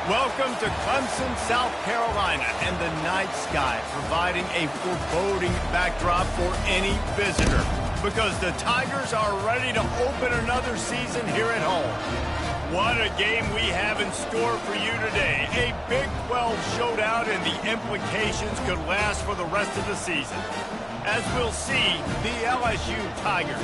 Welcome to Clemson, South Carolina, and the night sky providing a foreboding backdrop for any visitor because the Tigers are ready to open another season here at home. What a game we have in store for you today. A Big 12 showdown, and the implications could last for the rest of the season. As we'll see, the LSU Tigers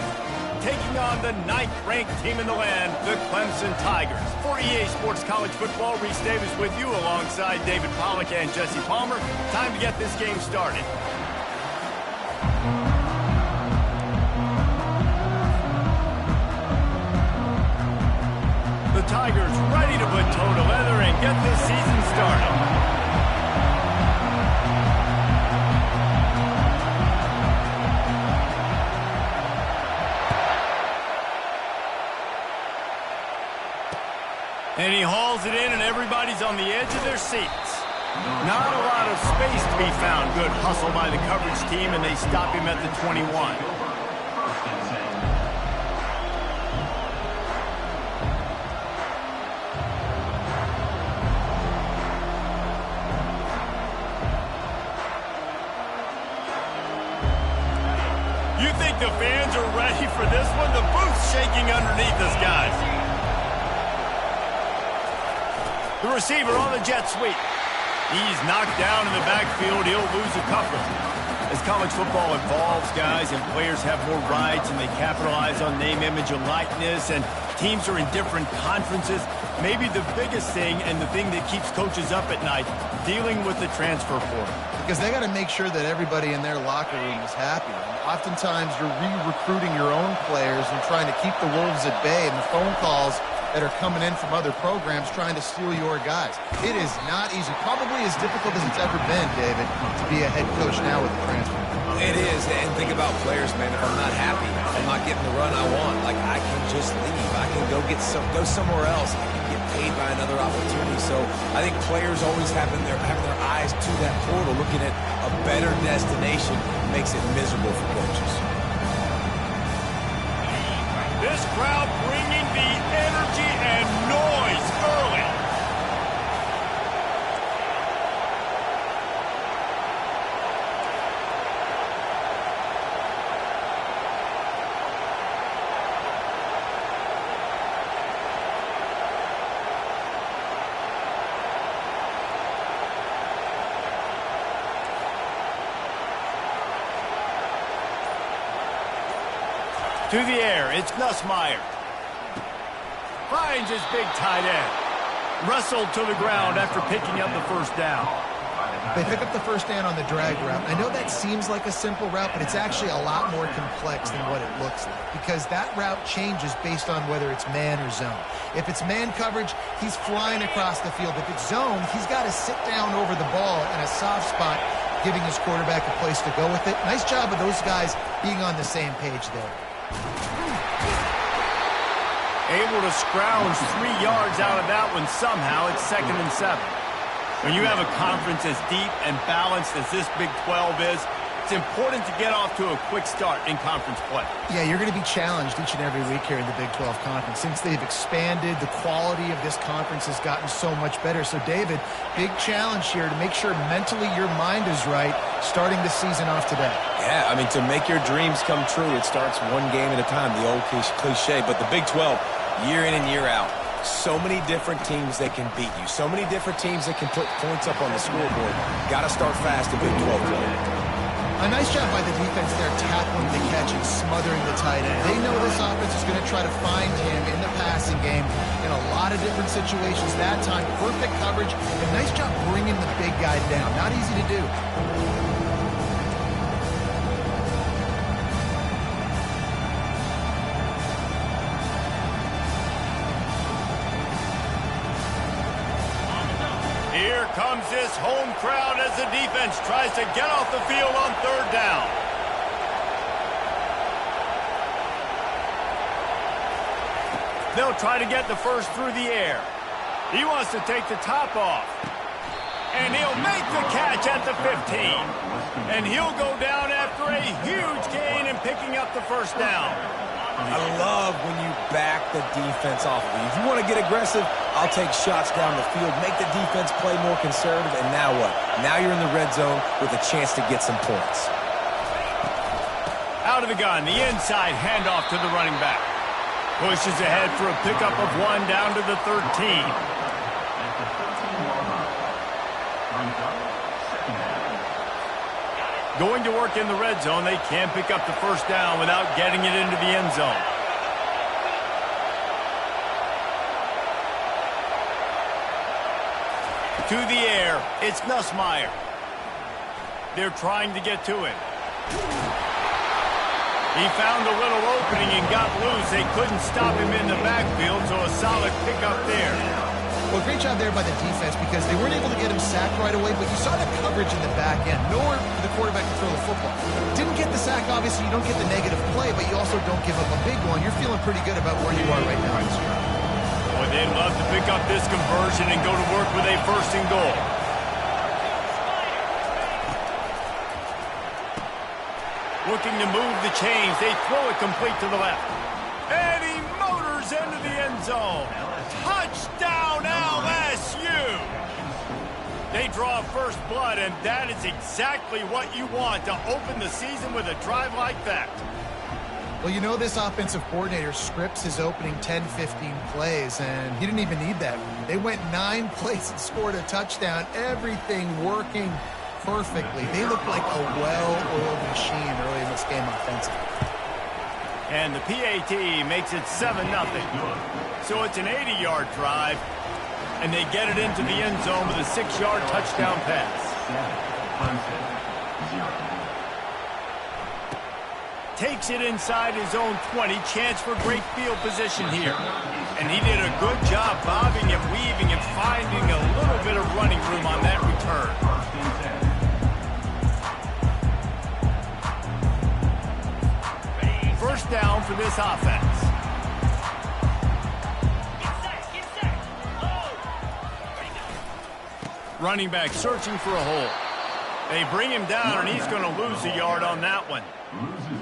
taking on the 9th-ranked team in the land, the Clemson Tigers. For EA Sports College Football, Reese Davis with you alongside David Pollack and Jesse Palmer. Time to get this game started. The Tigers ready to put toe to leather and get this season started. And he hauls it in, and everybody's on the edge of their seats. Not a lot of space to be found. Good hustle by the coverage team, and they stop him at the 21. You think the fans are ready for this one? The booth's shaking underneath us, guys. The receiver on the jet sweep. He's knocked down in the backfield. He'll lose a couple. As college football evolves, guys, and players have more rights and they capitalize on name, image, and likeness, and teams are in different conferences, maybe the biggest thing and the thing that keeps coaches up at night, dealing with the transfer portal. Because they got to make sure that everybody in their locker room is happy. And oftentimes you're re-recruiting your own players and trying to keep the wolves at bay, and the phone calls that are coming in from other programs trying to steal your guys. It is not easy. Probably as difficult as it's ever been, David, to be a head coach now with the transfer. It is, and think about players, man. If I'm not happy, I'm not getting the run I want, like, I can just leave. I can go somewhere else. I can get paid by another opportunity. So I think players always having their eyes to that portal, looking at a better destination, makes it miserable for coaches. This crowd bringing the energy and noise early. To the air, it's Nussmeier. Finds his big tight end. Wrestled to the ground after picking up the first down. They pick up the first down on the drag route. I know that seems like a simple route, but it's actually a lot more complex than what it looks like, because that route changes based on whether it's man or zone. If it's man coverage, he's flying across the field. If it's zone, he's got to sit down over the ball in a soft spot, giving his quarterback a place to go with it. Nice job of those guys being on the same page there. Able to scrounge 3 yards out of that one somehow. It's 2nd and 7. When you have a conference as deep and balanced as this Big 12 is, it's important to get off to a quick start in conference play. Yeah, you're going to be challenged each and every week here in the Big 12 Conference. Since they've expanded, the quality of this conference has gotten so much better. So, David, big challenge here to make sure mentally your mind is right starting the season off today. Yeah, I mean, to make your dreams come true, it starts one game at a time, the old cliche. But the Big 12, year in and year out, so many different teams that can beat you, so many different teams that can put points up on the scoreboard. Got to start fast in Big 12 play. A nice job by the defense there, tackling the catch and smothering the tight end. They know this offense is going to try to find him in the passing game in a lot of different situations. That time, perfect coverage, and nice job bringing the big guy down. Not easy to do. Here comes this home crowd as the defense tries to get off the field on 3rd down. They'll try to get the first through the air. He wants to take the top off. And he'll make the catch at the 15. And he'll go down after a huge gain and picking up the first down. I love when you back the defense off of you. If you want to get aggressive, I'll take shots down the field, make the defense play more conservative, and now what? Now you're in the red zone with a chance to get some points. Out of the gun, the inside handoff to the running back. Pushes ahead for a pickup of 1 down to the 13. Going to work in the red zone, they can't pick up the first down without getting it into the end zone. To the air, it's Nussmeier. They're trying to get to it. He found a little opening and got loose. They couldn't stop him in the backfield, so a solid pickup there. Well, great job there by the defense because they weren't able to get him sacked right away, but you saw that coverage in the back end. Nowhere for the quarterback to throw the football. Didn't get the sack, obviously. You don't get the negative play, but you also don't give up a big one. You're feeling pretty good about where you are right now. Boy, they'd love to pick up this conversion and go to work with a 1st and goal. Looking to move the chains. They throw it complete to the left. And he motors into the end zone. Touchdown, LSU! They draw first blood, and that is exactly what you want to open the season with a drive like that. Well, you know this offensive coordinator scripts his opening 10, 15 plays, and he didn't even need that. They went 9 plays and scored a touchdown. Everything working perfectly. They look like a well-oiled machine early in this game offensively. And the PAT makes it 7-0. So it's an 80-yard drive, and they get it into the end zone with a 6-yard touchdown pass. Takes it inside his own 20. Chance for great field position here. And he did a good job bobbing and weaving and finding a little bit of running room on that return. First down for this offense. Running back searching for a hole. They bring him down, and he's going to lose a yard on that one.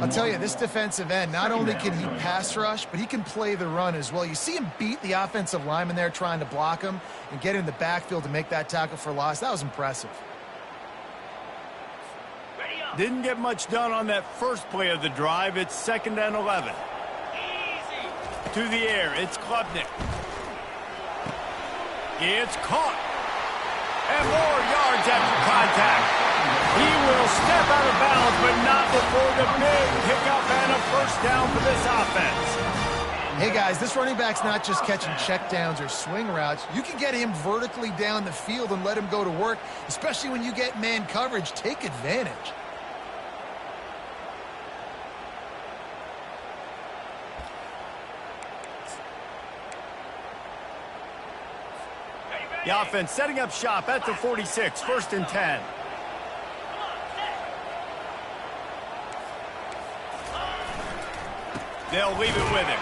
I'll tell you, this defensive end, not only can he pass rush, but he can play the run as well. You see him beat the offensive lineman there trying to block him and get in the backfield to make that tackle for loss. That was impressive. Didn't get much done on that first play of the drive. It's 2nd and 11. To the air, it's Klubnik. It's caught. And more yards after contact. He will step out of bounds, but not before the big pickup and a first down for this offense. Hey, guys, this running back's not just catching checkdowns or swing routes. You can get him vertically down the field and let him go to work, especially when you get man coverage. Take advantage. The offense setting up shop at the 46, 1st and 10. They'll leave it with him.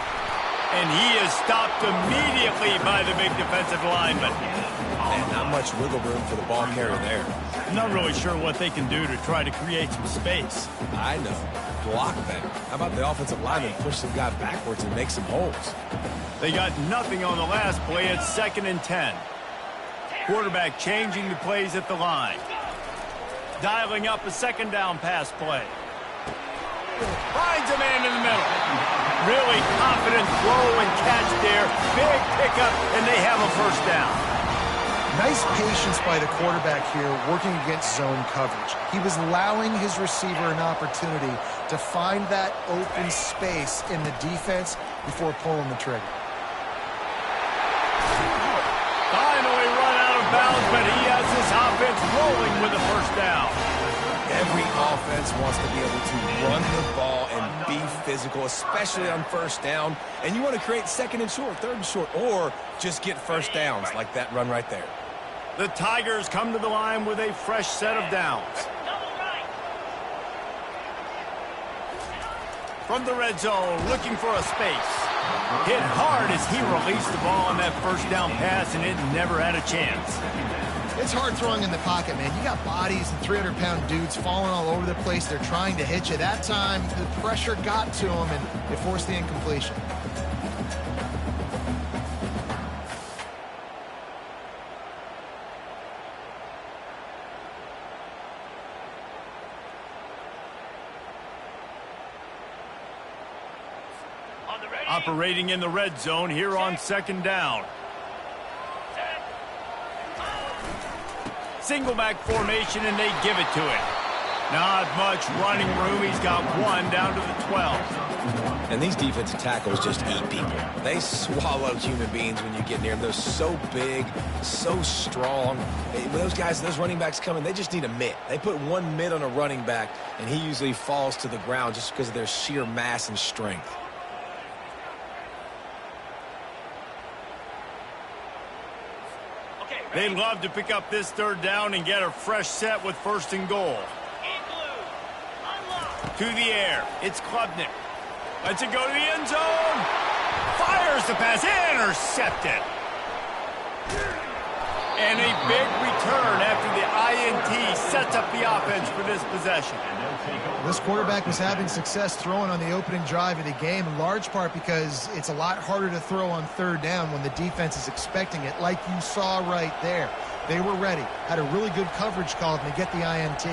And he is stopped immediately by the big defensive lineman. And not much wiggle room for the ball carrier there. I'm not really sure what they can do to try to create some space. I know. Block better. How about the offensive lineman push some guy backwards and make some holes? They got nothing on the last play. It's 2nd and 10. Quarterback changing the plays at the line. Dialing up a 2nd down pass play. Finds a man in the middle. Really confident throw and catch there. Big pickup, and they have a first down. Nice patience by the quarterback here working against zone coverage. He was allowing his receiver an opportunity to find that open space in the defense before pulling the trigger. Finally run out of bounds, but he has this offense rolling with a first down. Every offense wants to be able to run the ball and be physical, especially on first down. And you want to create 2nd and short, 3rd and short, or just get first downs like that run right there. The Tigers come to the line with a fresh set of downs. From the red zone, looking for a space. Hit hard as he released the ball on that first down pass, and it never had a chance. It's hard throwing in the pocket, man. You got bodies and 300-pound dudes falling all over the place. They're trying to hit you. That time, the pressure got to them, and it forced the incompletion. Operating in the red zone here on second down. Single back formation, and they give it to him. Not much running room. He's got one down to the 12. And these defensive tackles just eat people. They swallow human beings when you get near them. They're so big, so strong. When those guys, those running backs come in, they just need a mitt. They put one mitt on a running back, and he usually falls to the ground just because of their sheer mass and strength. They'd love to pick up this third down and get a fresh set with first and goal. To the air. It's Klubnik. Lets it go to the end zone. Fires the pass. Intercepted. And a big return after the INT sets up the offense for this possession. This quarterback was having success throwing on the opening drive of the game, in large part because it's a lot harder to throw on third down when the defense is expecting it, like you saw right there. They were ready, had a really good coverage call, and they get the INT.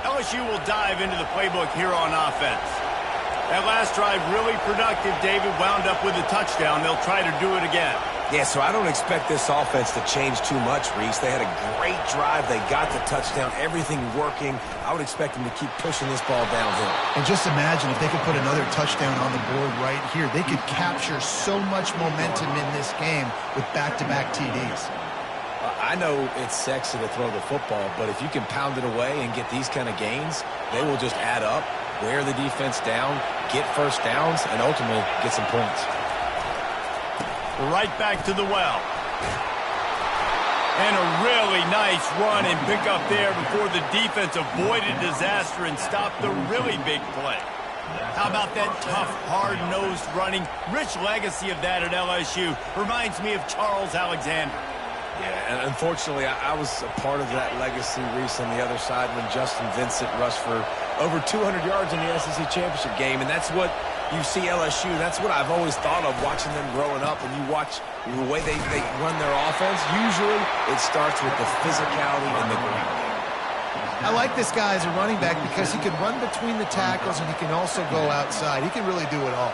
LSU will dive into the playbook here on offense. That last drive really productive. David wound up with a touchdown. They'll try to do it again. Yeah, so I don't expect this offense to change too much, Reese. They had a great drive. They got the touchdown, everything working. I would expect them to keep pushing this ball downhill. And just imagine if they could put another touchdown on the board right here. They could capture so much momentum in this game with back-to-back TDs. I know it's sexy to throw the football, but if you can pound it away and get these kind of gains, they will just add up, wear the defense down, get first downs, and ultimately get some points. Right back to the well. And a really nice run and pick up there before the defense avoided disaster and stopped the really big play. How about that tough, hard-nosed running? Rich legacy of that at LSU. Reminds me of Charles Alexander. Yeah, and unfortunately, I was a part of that legacy, Reese, on the other side when Justin Vincent rushed for over 200 yards in the SEC championship game, and that's what you see LSU. That's what I've always thought of watching them growing up, and you watch the way they run their offense. Usually, it starts with the physicality and the ground. I like this guy as a running back because he can run between the tackles and he can also go outside. He can really do it all.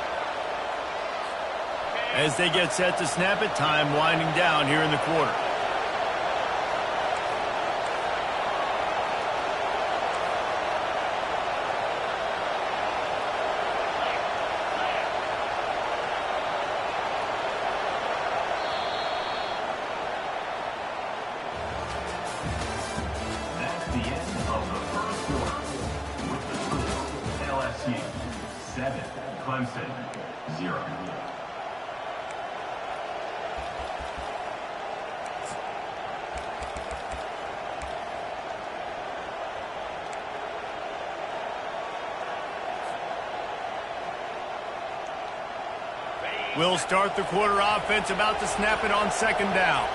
As they get set to snap it, time winding down here in the quarter. LSU 7, Clemson 0. We'll start the quarter offense, about to snap it on second down.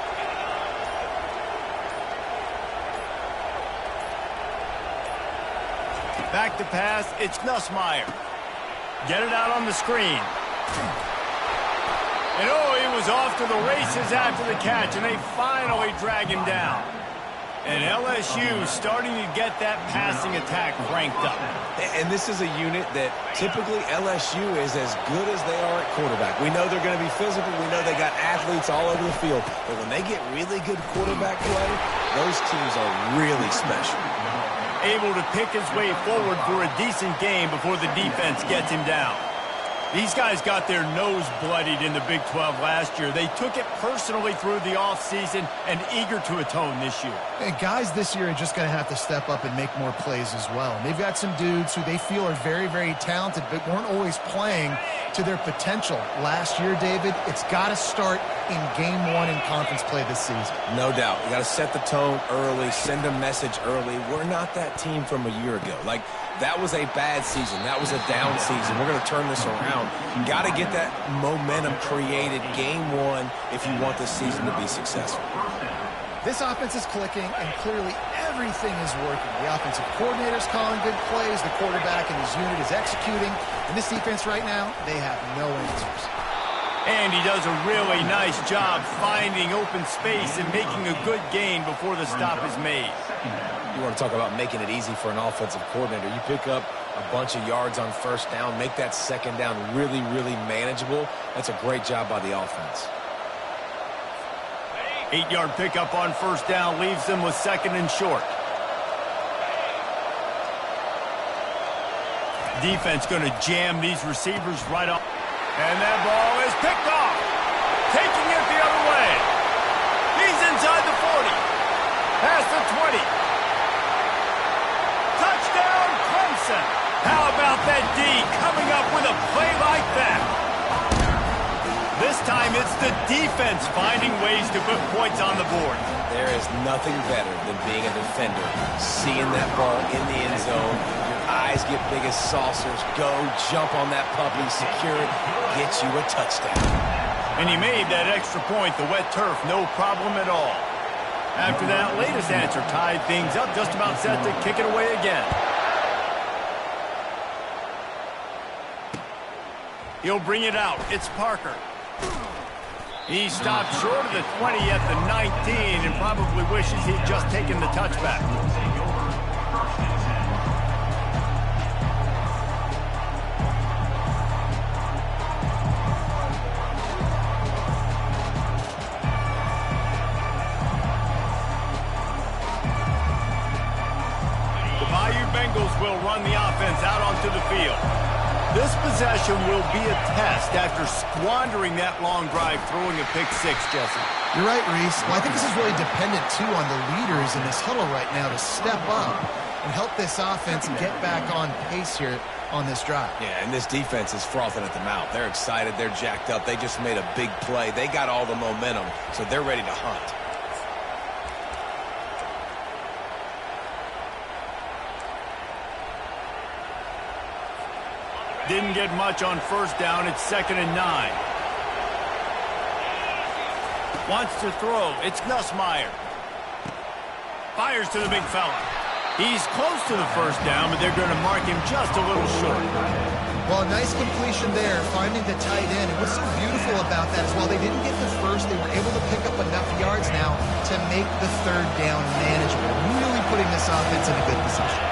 Back to pass, it's Nussmeier. Get it out on the screen. And oh, he was off to the races after the catch, and they finally drag him down. And LSU starting to get that passing attack cranked up. And this is a unit that typically LSU is as good as they are at quarterback. We know they're going to be physical. We know they got athletes all over the field. But when they get really good quarterback play, those teams are really special. Able to pick his way forward for a decent game before the defense gets him down. These guys got their nose bloodied in the Big 12 last year. They took it personally through the offseason and eager to atone this year. And guys this year are just going to have to step up and make more plays as well. And they've got some dudes who they feel are very, very talented but weren't always playing to their potential. Last year, David, it's got to start in Game 1 in conference play this season. No doubt. You got to set the tone early, send a message early. We're not that team from a year ago. Like, that was a bad season. That was a down season. We're going to turn this around. You got to get that momentum created Game 1 if you want this season to be successful. This offense is clicking, and clearly everything is working. The offensive coordinator's calling good plays, the quarterback and his unit is executing, and this defense right now, they have no answers. And he does a really nice job finding open space and making a good gain before the stop is made. You want to talk about making it easy for an offensive coordinator. You pick up a bunch of yards on first down, make that second down really, really manageable. That's a great job by the offense. 8-yard pickup on first down leaves them with second and short. Defense going to jam these receivers right up. And that ball is picked off. Taking it the other way. He's inside the 40. Past the 20. Touchdown, Clemson. How about that D coming up with a play like that? This time it's the defense finding ways to put points on the board. There is nothing better than being a defender. Seeing that ball in the end zone, your eyes get big as saucers. Go, jump on that puppy, secure it, get you a touchdown. And he made that extra point, the wet turf, no problem at all. After that latest answer tied things up, just about set to kick it away again. He'll bring it out. It's Parker. He stopped short of the 20 at the 19 and probably wishes he'd just taken the touchback. The Bayou Bengals will run the offense out onto the field. This possession will be a test after squandering that long drive throwing a pick six, Jesse. You're right, Reese. Well, I think this is really dependent, too, on the leaders in this huddle right now to step up and help this offense get back on pace here on this drive. Yeah, and this defense is frothing at the mouth. They're excited. They're jacked up. They just made a big play. They got all the momentum, so they're ready to hunt. Didn't get much on first down. It's 2nd and 9. Wants to throw. It's Nussmeier. Fires to the big fella. He's close to the first down, but they're going to mark him just a little short. Well, nice completion there, finding the tight end. And what's so beautiful about that is while they didn't get the first, they were able to pick up enough yards now to make the third down manageable. Really putting this offense in a good position.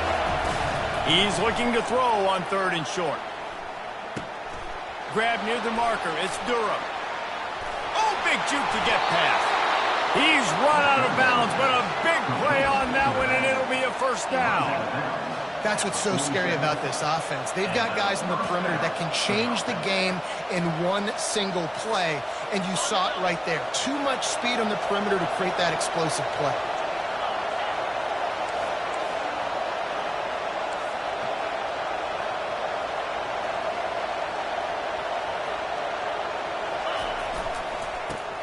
He's looking to throw on 3rd and short. Grab near the marker. It's Durham. Oh, big juke to get past. He's run out of bounds, but a big play on that one, and it'll be a first down. That's what's so scary about this offense. They've got guys in the perimeter that can change the game in one single play, and you saw it right there. Too much speed on the perimeter to create that explosive play.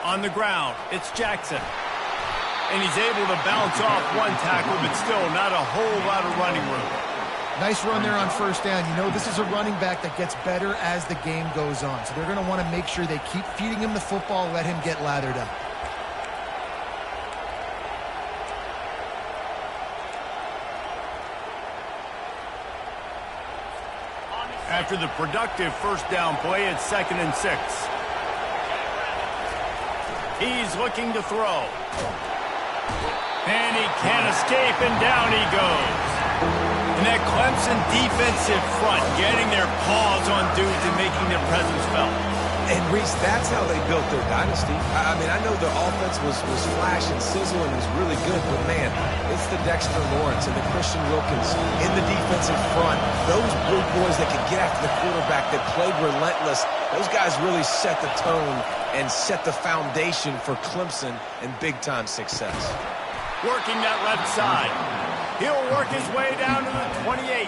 On the ground, it's Jackson. And he's able to bounce off one tackle, but still not a whole lot of running room. Nice run there on first down. You know, this is a running back that gets better as the game goes on. So they're going to want to make sure they keep feeding him the football, let him get lathered up. After the productive first down play, it's 2nd and 6. He's looking to throw. And he can't escape, and down he goes. And that Clemson defensive front getting their paws on dudes and making their presence felt. And, Reese, that's how they built their dynasty. I mean, I know the offense was flash and sizzle and was really good, but, man, it's the Dexter Lawrence and the Christian Wilkins in the defensive front. Those big boys that could get after the quarterback, that played relentless, those guys really set the tone and set the foundation for Clemson and big-time success. Working that left side. He'll work his way down to the 28.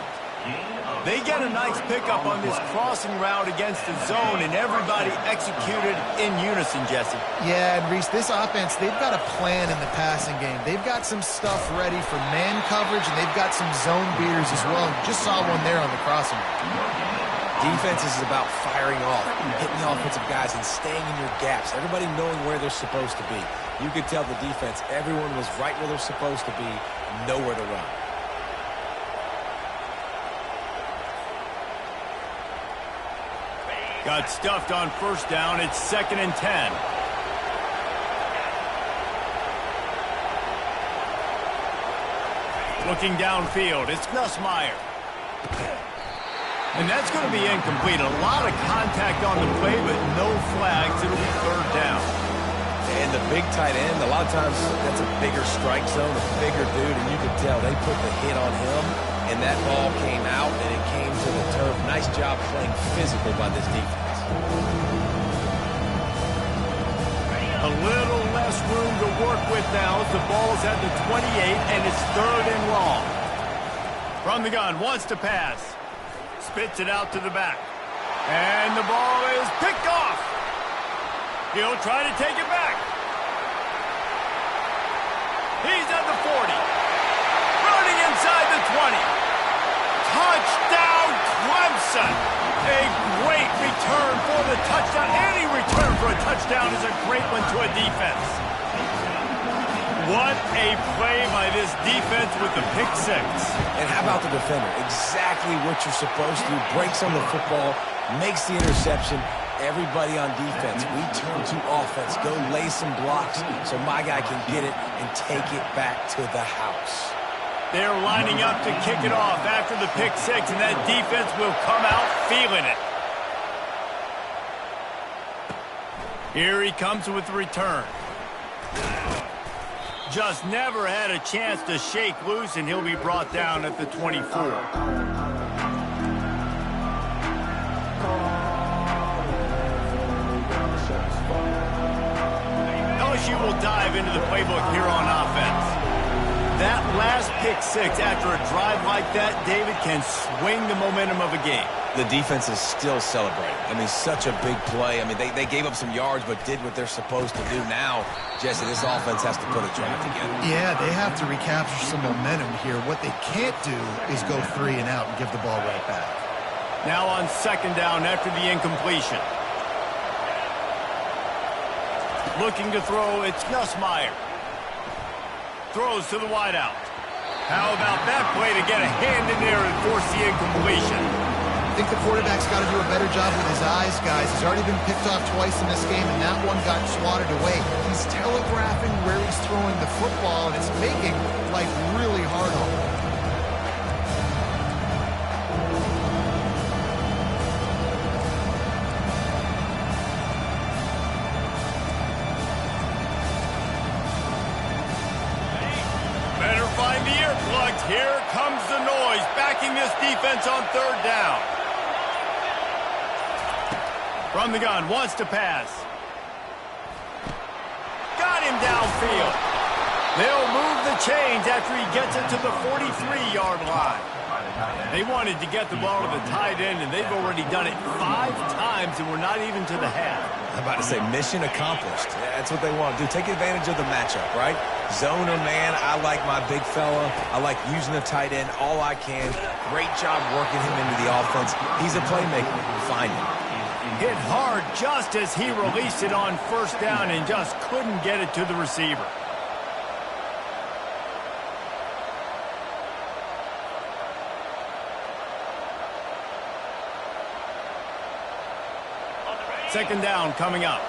They get a nice pickup on this crossing route against the zone, and everybody executed in unison, Jesse. Yeah, and Reese, this offense, they've got a plan in the passing game. They've got some stuff ready for man coverage, and they've got some zone beaters as well. Just saw one there on the crossing route. Defense is about firing off, hitting the offensive guys, and staying in your gaps. Everybody knowing where they're supposed to be. You could tell the defense, everyone was right where they're supposed to be, nowhere to run. Got stuffed on first down. It's 2nd and 10. Looking downfield, it's Nussmeier. And that's going to be incomplete. A lot of contact on the play, but no flags. It'll be 3rd down. And the big tight end, a lot of times that's a bigger strike zone, a bigger dude, and you can tell they put the hit on him, and that ball came out, and it came to the turf. Nice job playing physical by this defense. A little less room to work with now as the ball's at the 28, and it's 3rd and long. From the gun, wants to pass. Spits it out to the back. And the ball is picked off. He'll try to take it back. He's at the 40. Running inside the 20. Touchdown, Clemson. A great return for the touchdown. Any return for a touchdown is a great one to a defense. What a play by this defense with the pick 6. And how about the defender? Exactly what you're supposed to do. Breaks on the football, makes the interception. Everybody on defense, we turn to offense. Go lay some blocks so my guy can get it and take it back to the house. They're lining up to kick it off after the pick 6, and that defense will come out feeling it. Here he comes with the return. Just never had a chance to shake loose, and he'll be brought down at the 24. LSU will dive into the playbook here on offense. That last pick 6 after a drive like that, David, can swing the momentum of a game. The defense is still celebrating. I mean, such a big play. I mean, they gave up some yards but did what they're supposed to do. Now, Jesse, this offense has to put a drive together. Yeah, they have to recapture some momentum here. What they can't do is go 3 and out and give the ball right back. Now on 2nd down after the incompletion. Looking to throw, it's Nussmeier. Throws to the wideout. How about that play to get a hand in there and force the incompletion? I think the quarterback's got to do a better job with his eyes, guys. He's already been picked off twice in this game, and that one got swatted away. He's telegraphing where he's throwing the football, and it's making life really hard on him. Better find the earplugs. Here comes the noise, backing this defense on 3rd down. From the gun, wants to pass. Got him downfield. They'll move the chains after he gets it to the 43-yard line. They wanted to get the ball to the tight end, and they've already done it 5 times, and we're not even to the half. I'm about to say, mission accomplished. That's what they want to do. Take advantage of the matchup, right? Zone or man, I like my big fella. I like using the tight end all I can. Great job working him into the offense. He's a playmaker. Find him. Hit hard just as he released it on 1st down and just couldn't get it to the receiver. Second down coming up.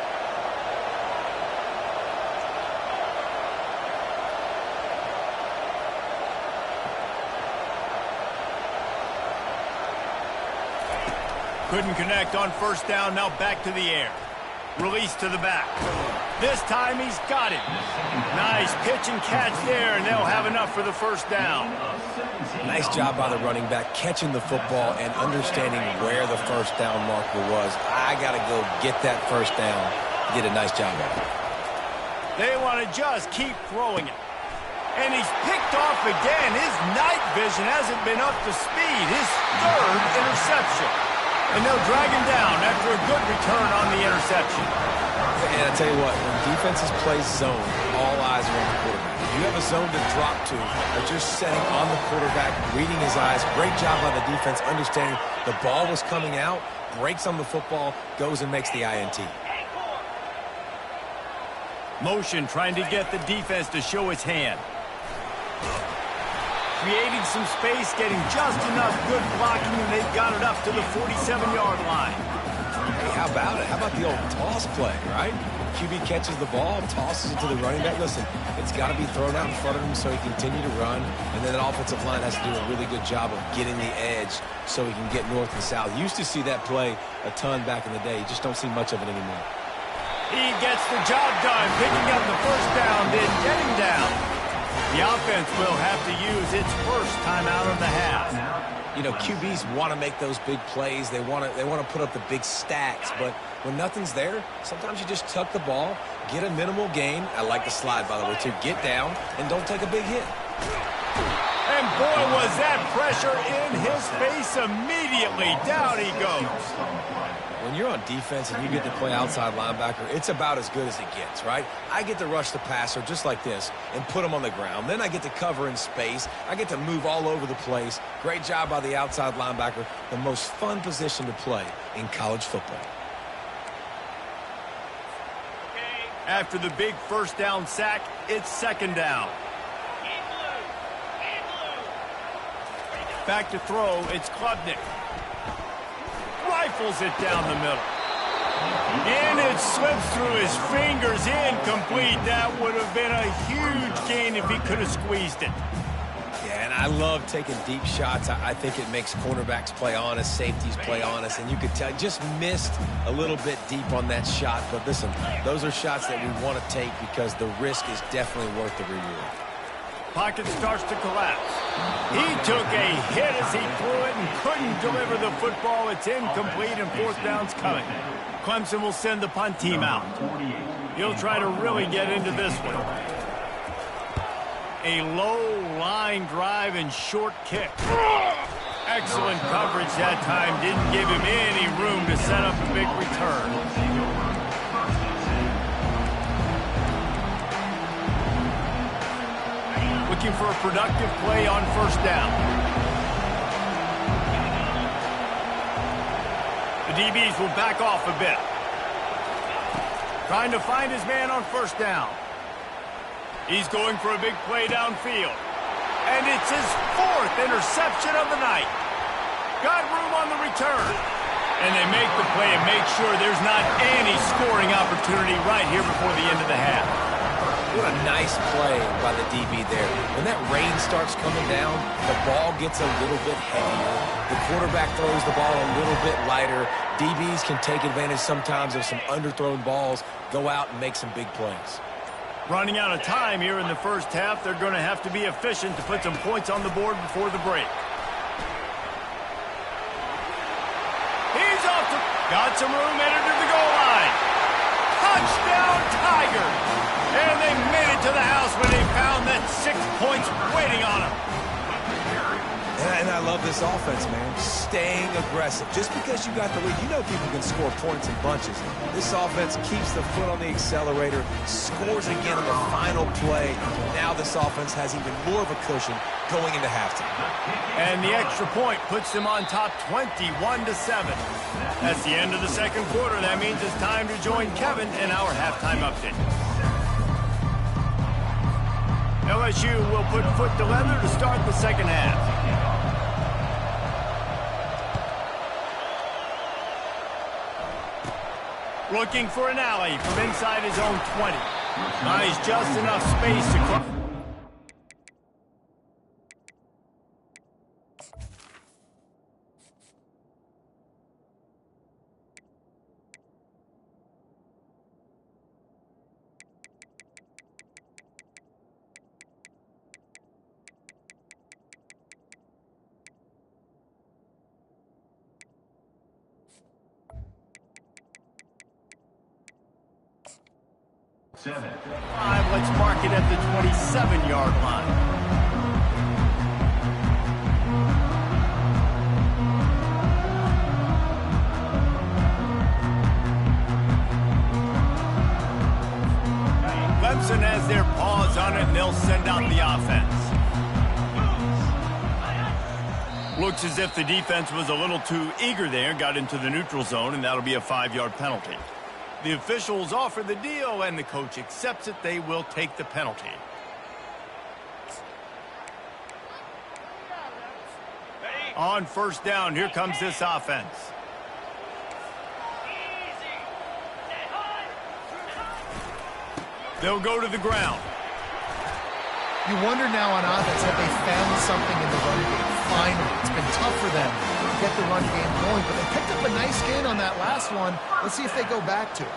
Couldn't connect on 1st down, now back to the air. Release to the back. This time he's got it. Nice pitch and catch there, and they'll have enough for the 1st down. Nice job by the running back, catching the football and understanding where the 1st down marker was. I got to go get that 1st down. Did a nice job of it. They want to just keep throwing it. And he's picked off again. His night vision hasn't been up to speed. His 3rd interception. And they'll drag him down after a good return on the interception. And I tell you what, when defenses play zone, all eyes are on the quarterback. You You have a zone to drop to, but you're setting on the quarterback, reading his eyes. Great job by the defense, understanding the ball was coming out, breaks on the football, goes and makes the INT. Motion trying to get the defense to show its hand. Creating some space, getting just enough good blocking, and they've got it up to the 47-yard line. Hey, how about it? How about the old toss play, right? QB catches the ball, tosses it to the running back. Listen, it's got to be thrown out in front of him so he can continue to run, and then the offensive line has to do a really good job of getting the edge so he can get north and south. Used to see that play a ton back in the day. You just don't see much of it anymore. He gets the job done, picking up the first down, then getting down. The offense will have to use its first timeout of the half. You know, QBs want to make those big plays. They want to put up the big stats, but when nothing's there, sometimes you just tuck the ball, get a minimal gain. I like the slide, by the way, to get down and don't take a big hit. And boy, was that pressure in his face immediately. Down he goes. When you're on defense and you get to play outside linebacker, it's about as good as it gets, right? I get to rush the passer just like this and put him on the ground. Then I get to cover in space. I get to move all over the place. Great job by the outside linebacker. The most fun position to play in college football. After the big first down sack, it's second down. Back to throw, it's Klubnik. Rifles it down the middle. And it slips through his fingers, incomplete. That would have been a huge gain if he could have squeezed it. Yeah, and I love taking deep shots. I think it makes cornerbacks play honest, safeties play honest, and you could tell just missed a little bit deep on that shot. But listen, those are shots that we want to take because the risk is definitely worth the reward. Pocket starts to collapse. He took a hit as he threw it and couldn't deliver the football. It's incomplete and fourth down's coming. Clemson will send the punt team out. He'll try to really get into this one. A low line drive and short kick. Excellent coverage that time. Didn't give him any room to set up a big return. Looking for a productive play on first down. The DBs will back off a bit. Trying to find his man on first down. He's going for a big play downfield. And it's his fourth interception of the night. Got room on the return. And they make the play and make sure there's not any scoring opportunity right here before the end of the half. What a nice play by the DB there. When that rain starts coming down, the ball gets a little bit heavier. The quarterback throws the ball a little bit lighter. DBs can take advantage sometimes of some underthrown balls, go out and make some big plays. Running out of time here in the first half. They're going to have to be efficient to put some points on the board before the break. He's off to... Got some room, entered to the goal line. Touchdown, Tigers! And they made it to the house when they found that 6 points waiting on them. And I love this offense, man. Staying aggressive. Just because you got the lead, you know people can score points in bunches. This offense keeps the foot on the accelerator, scores again on the final play. Now this offense has even more of a cushion going into halftime. And the extra point puts them on top 21-7. That's the end of the second quarter. That means it's time to join Kevin in our halftime update. LSU will put foot to leather to start the second half. Looking for an alley from inside his own 20. Buys just enough space to cross. Let's mark it at the 27-yard line. Clemson has their paws on it, and they'll send out the offense. Looks as if the defense was a little too eager there, got into the neutral zone, and that'll be a 5-yard penalty. The officials offer the deal, and the coach accepts it. They will take the penalty. On first down, here comes this offense. They'll go to the ground. You wonder now on offense, have they found something in the run game? Finally, it's been tough for them to get the run game going, but they picked up a nice gain on that last one. Let's see if they go back to it.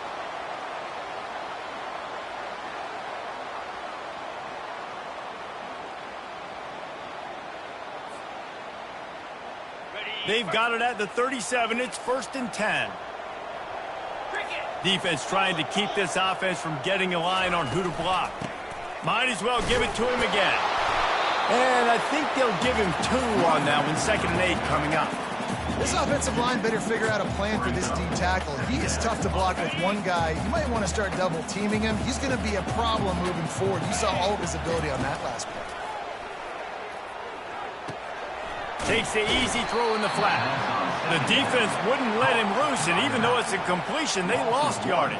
They've got it at the 37. It's 1st and 10. Defense trying to keep this offense from getting a line on who to block. Might as well give it to him again. And I think they'll give him 2 on that one. 2nd and 8 coming up. This offensive line better figure out a plan for this D tackle. He is tough to block with one guy. You might want to start double teaming him. He's going to be a problem moving forward. You saw all of his ability on that last play. Takes the easy throw in the flat. The defense wouldn't let him loose, and even though it's a completion, they lost yardage.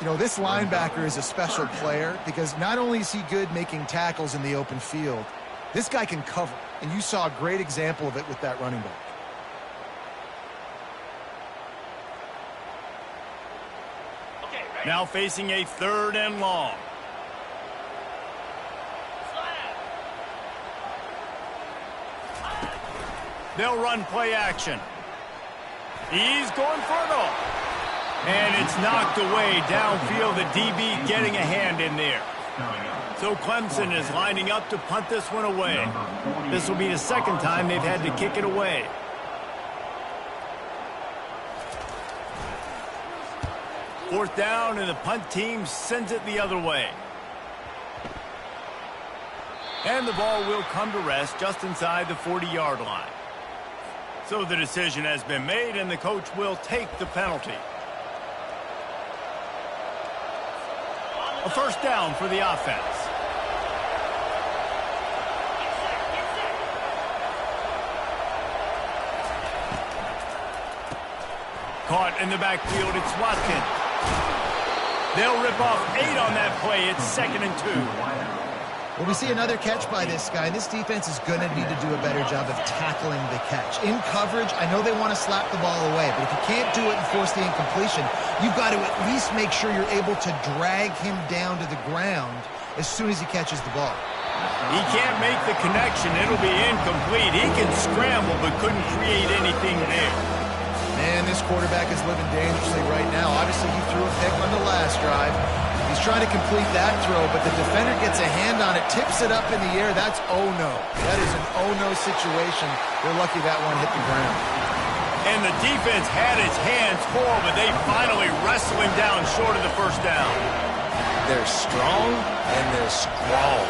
You know, this linebacker is a special player because not only is he good making tackles in the open field, this guy can cover, and you saw a great example of it with that running back. Now facing a 3rd and long. They'll run play action. He's going for it all. And it's knocked away downfield. The DB getting a hand in there. So Clemson is lining up to punt this one away. This will be the 2nd time they've had to kick it away. Fourth down, and the punt team sends it the other way. And the ball will come to rest just inside the 40-yard line. So the decision has been made, and the coach will take the penalty. A 1st down for the offense. Caught in the backfield, it's Watkins. They'll rip off 8 on that play. It's 2nd and 2. Well, we see another catch by this guy. This defense is going to need to do a better job of tackling the catch. In coverage, I know they want to slap the ball away, but if you can't do it and force the incompletion, you've got to at least make sure you're able to drag him down to the ground as soon as he catches the ball. He can't make the connection. It'll be incomplete. He can scramble, but couldn't create anything there. Man, this quarterback is living dangerously right now. Obviously, he threw a pick on the last drive. He's trying to complete that throw, but the defender gets a hand on it, tips it up in the air. That's oh-no. That is an oh-no situation. They're lucky that one hit the ground. And the defense had its hands full, but they finally wrestle him down short of the 1st down. They're strong and they're scrawl.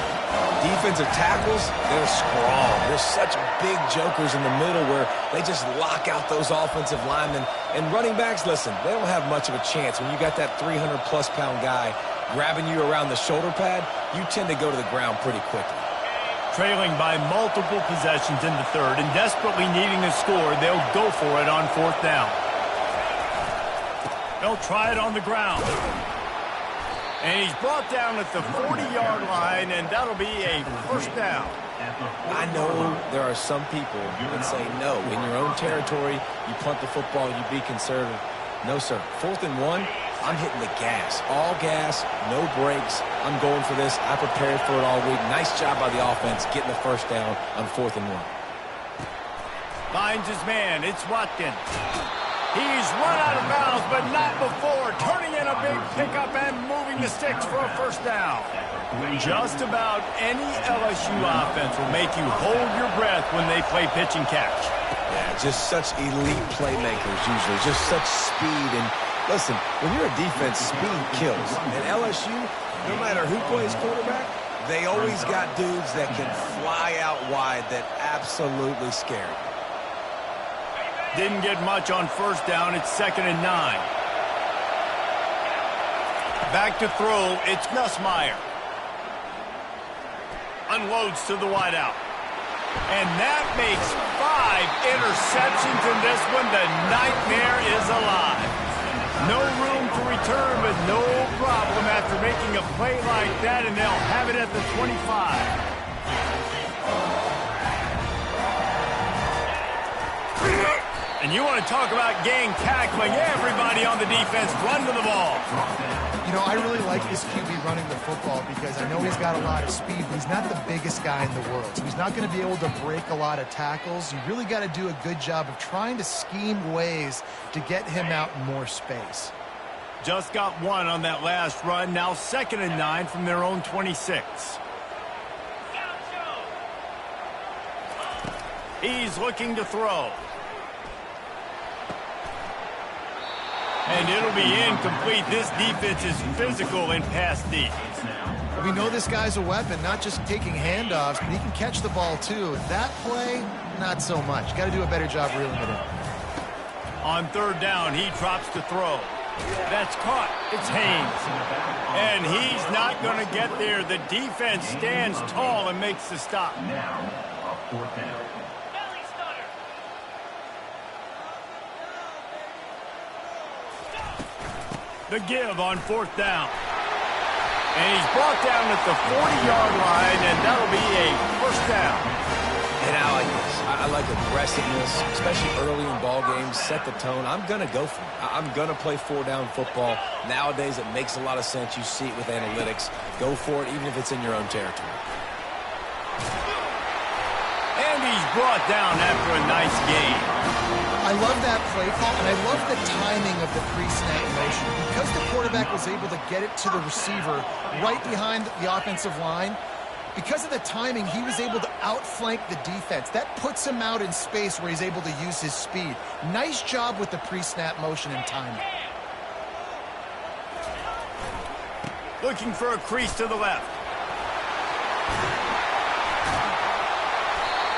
Defensive tackles, they're scrawl. They're such big jokers in the middle where they just lock out those offensive linemen. And running backs, listen, they don't have much of a chance. When you got that 300-plus-pound guy grabbing you around the shoulder pad, you tend to go to the ground pretty quickly. Trailing by multiple possessions in the 3rd and desperately needing a score, they'll go for it on 4th down. They'll try it on the ground. And he's brought down at the 40-yard line, and that'll be a 1st down. I know there are some people that say no. In your own territory, you punt the football, you be conservative. No, sir. 4th and 1, I'm hitting the gas. All gas, no brakes. I'm going for this. I prepared for it all week. Nice job by the offense getting the 1st down on 4th and 1. Finds his man. It's Watkins. He's run out of bounds, but not before. Turning in a big pickup and moving the sticks for a 1st down. Just about any LSU offense will make you hold your breath when they play pitch and catch. Yeah, just such elite playmakers usually. Just such speed. And listen, when you're a defense, speed kills. And LSU, no matter who plays quarterback, they always got dudes that can fly out wide that absolutely scare you. Didn't get much on 1st down. It's 2nd and 9. Back to throw. It's Nussmeier. Unloads to the wideout. And that makes 5 interceptions in this one. The nightmare is alive. No room to return, but no problem after making a play like that, and they'll have it at the 25. And you want to talk about gang tackling. Everybody on the defense run to the ball. You know, I really like this QB running the football because I know he's got a lot of speed, but he's not the biggest guy in the world. So he's not going to be able to break a lot of tackles. You really got to do a good job of trying to scheme ways to get him out in more space. Just got one on that last run. Now 2nd and 9 from their own 26. He's looking to throw. And it'll be incomplete. This defense is physical in pass deep. We know this guy's a weapon, not just taking handoffs, but he can catch the ball too. That play, not so much. Got to do a better job reeling it in. On 3rd down, he drops to throw. That's caught. It's Haynes. And he's not going to get there. The defense stands tall and makes the stop. Now, a 4th down. The give on 4th down. And he's brought down at the 40-yard line, and that'll be a 1st down. And I like this. I like aggressiveness, especially early in ball games. Set the tone. I'm going to go for it. I'm going to play 4-down football. Nowadays, it makes a lot of sense. You see it with analytics. Go for it, even if it's in your own territory. And he's brought down after a nice gain. I love that play call, and I love the timing of the pre-snap motion. Because the quarterback was able to get it to the receiver right behind the offensive line, because of the timing, he was able to outflank the defense. That puts him out in space where he's able to use his speed. Nice job with the pre-snap motion and timing. Looking for a crease to the left.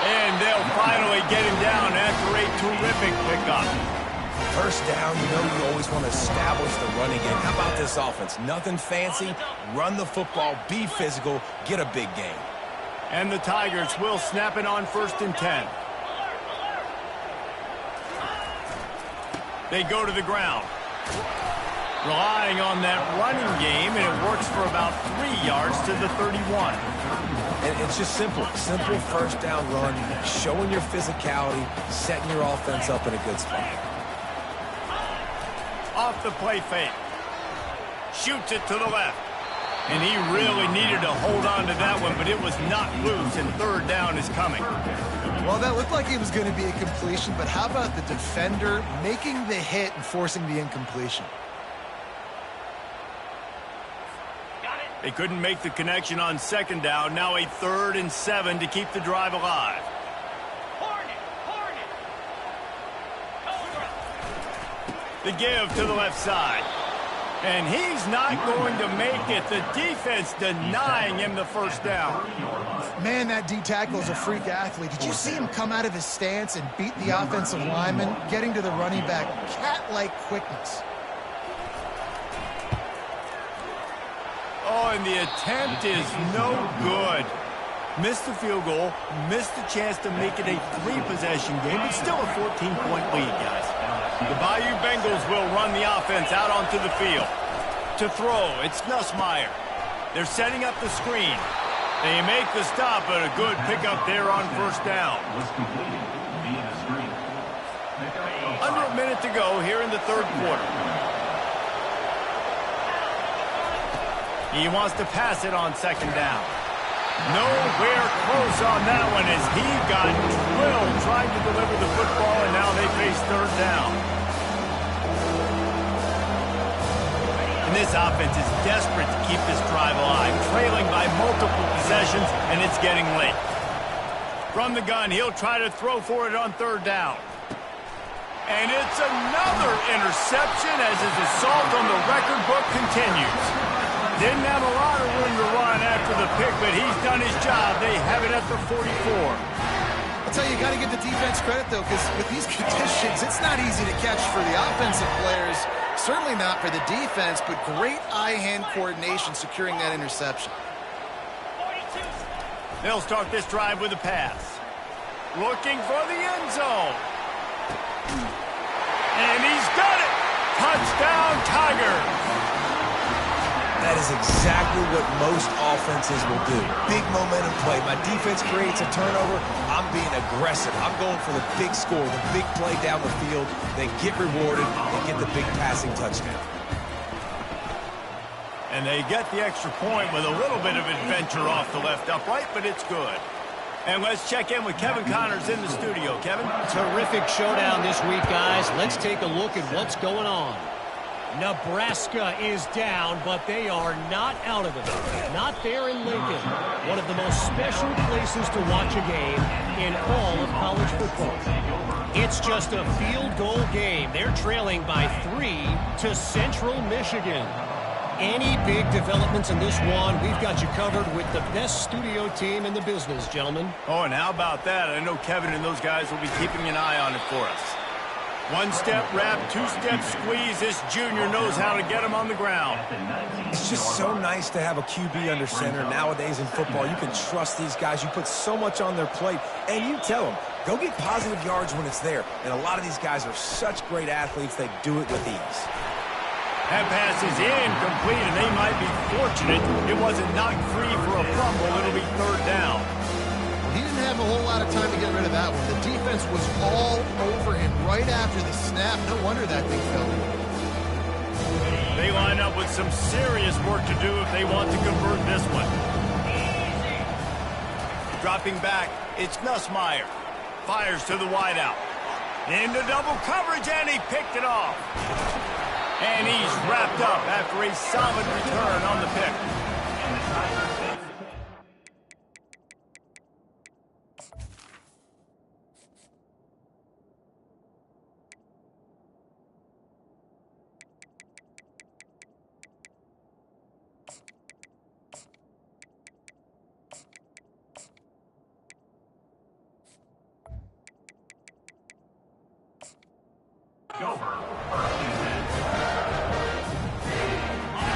And they'll finally get him down after a terrific pickup. 1st down, you know you always want to establish the running game. How about this offense? Nothing fancy. Run the football, be physical, get a big gain. And the Tigers will snap it on 1st and 10. They go to the ground. Relying on that running game, and it works for about 3 yards to the 31. And it's just simple. Simple 1st down run, showing your physicality, setting your offense up in a good spot. Off the play fake. Shoots it to the left. And he really needed to hold on to that one, but it was not loose, and 3rd down is coming. Well, that looked like it was going to be a completion, but how about the defender making the hit and forcing the incompletion? They couldn't make the connection on 2nd down. Now a 3rd and 7 to keep the drive alive. The give to the left side. And he's not going to make it. The defense denying him the 1st down. Man, that D tackle is a freak athlete. Did you see him come out of his stance and beat the offensive lineman, getting to the running back? Cat-like quickness. Oh, and the attempt is no good. Missed the field goal, missed the chance to make it a 3-possession game, but still a 14-point lead, guys. The Bayou Bengals will run the offense out onto the field. To throw, it's Nussmeier. They're setting up the screen. They make the stop, but a good pickup there on 1st down. Was completed via the screen. Under a minute to go here in the 3rd quarter. He wants to pass it on 2nd down. Nowhere close on that one as he got drilled trying to deliver the football, and now they face 3rd down. And this offense is desperate to keep this drive alive, trailing by multiple possessions, and it's getting late. From the gun, he'll try to throw for it on 3rd down. And it's another interception as his assault on the record book continues. Didn't have a lot of room to run after the pick, but he's done his job. They have it at the 44. I'll tell you, you got to give the defense credit, though, because with these conditions, it's not easy to catch for the offensive players. Certainly not for the defense, but great eye-hand coordination securing that interception. They'll start this drive with a pass. Looking for the end zone. And he's got it! Touchdown, Tigers! That is exactly what most offenses will do. Big momentum play. My defense creates a turnover. I'm being aggressive. I'm going for the big score, the big play down the field. They get rewarded and get the big passing touchdown. And they get the extra point with a little bit of adventure off the left upright, but it's good. And let's check in with Kevin Connors in the studio. Kevin? Terrific showdown this week, guys. Let's take a look at what's going on. Nebraska is down, but they are not out of it. Not there in Lincoln. One of the most special places to watch a game in all of college football. It's just a field goal game. They're trailing by 3 to Central Michigan. Any big developments in this one, we've got you covered with the best studio team in the business, gentlemen. Oh, and how about that? I know Kevin and those guys will be keeping an eye on it for us. One-step wrap, two-step squeeze. This junior knows how to get him on the ground. It's just so nice to have a QB under center. Nowadays in football, you can trust these guys. You put so much on their plate, and you tell them, go get positive yards when it's there. And a lot of these guys are such great athletes, they do it with ease. That pass is incomplete, and they might be fortunate it wasn't knocked free for a fumble. It'll be third down. He didn't have a whole lot of time to get rid of that one. The defense was all over him right after the snap. No wonder that thing fell. They line up with some serious work to do if they want to convert this one. Dropping back, it's Nussmeier. Fires to the wideout. Into double coverage, and he picked it off. And he's wrapped up after a solid return on the pick.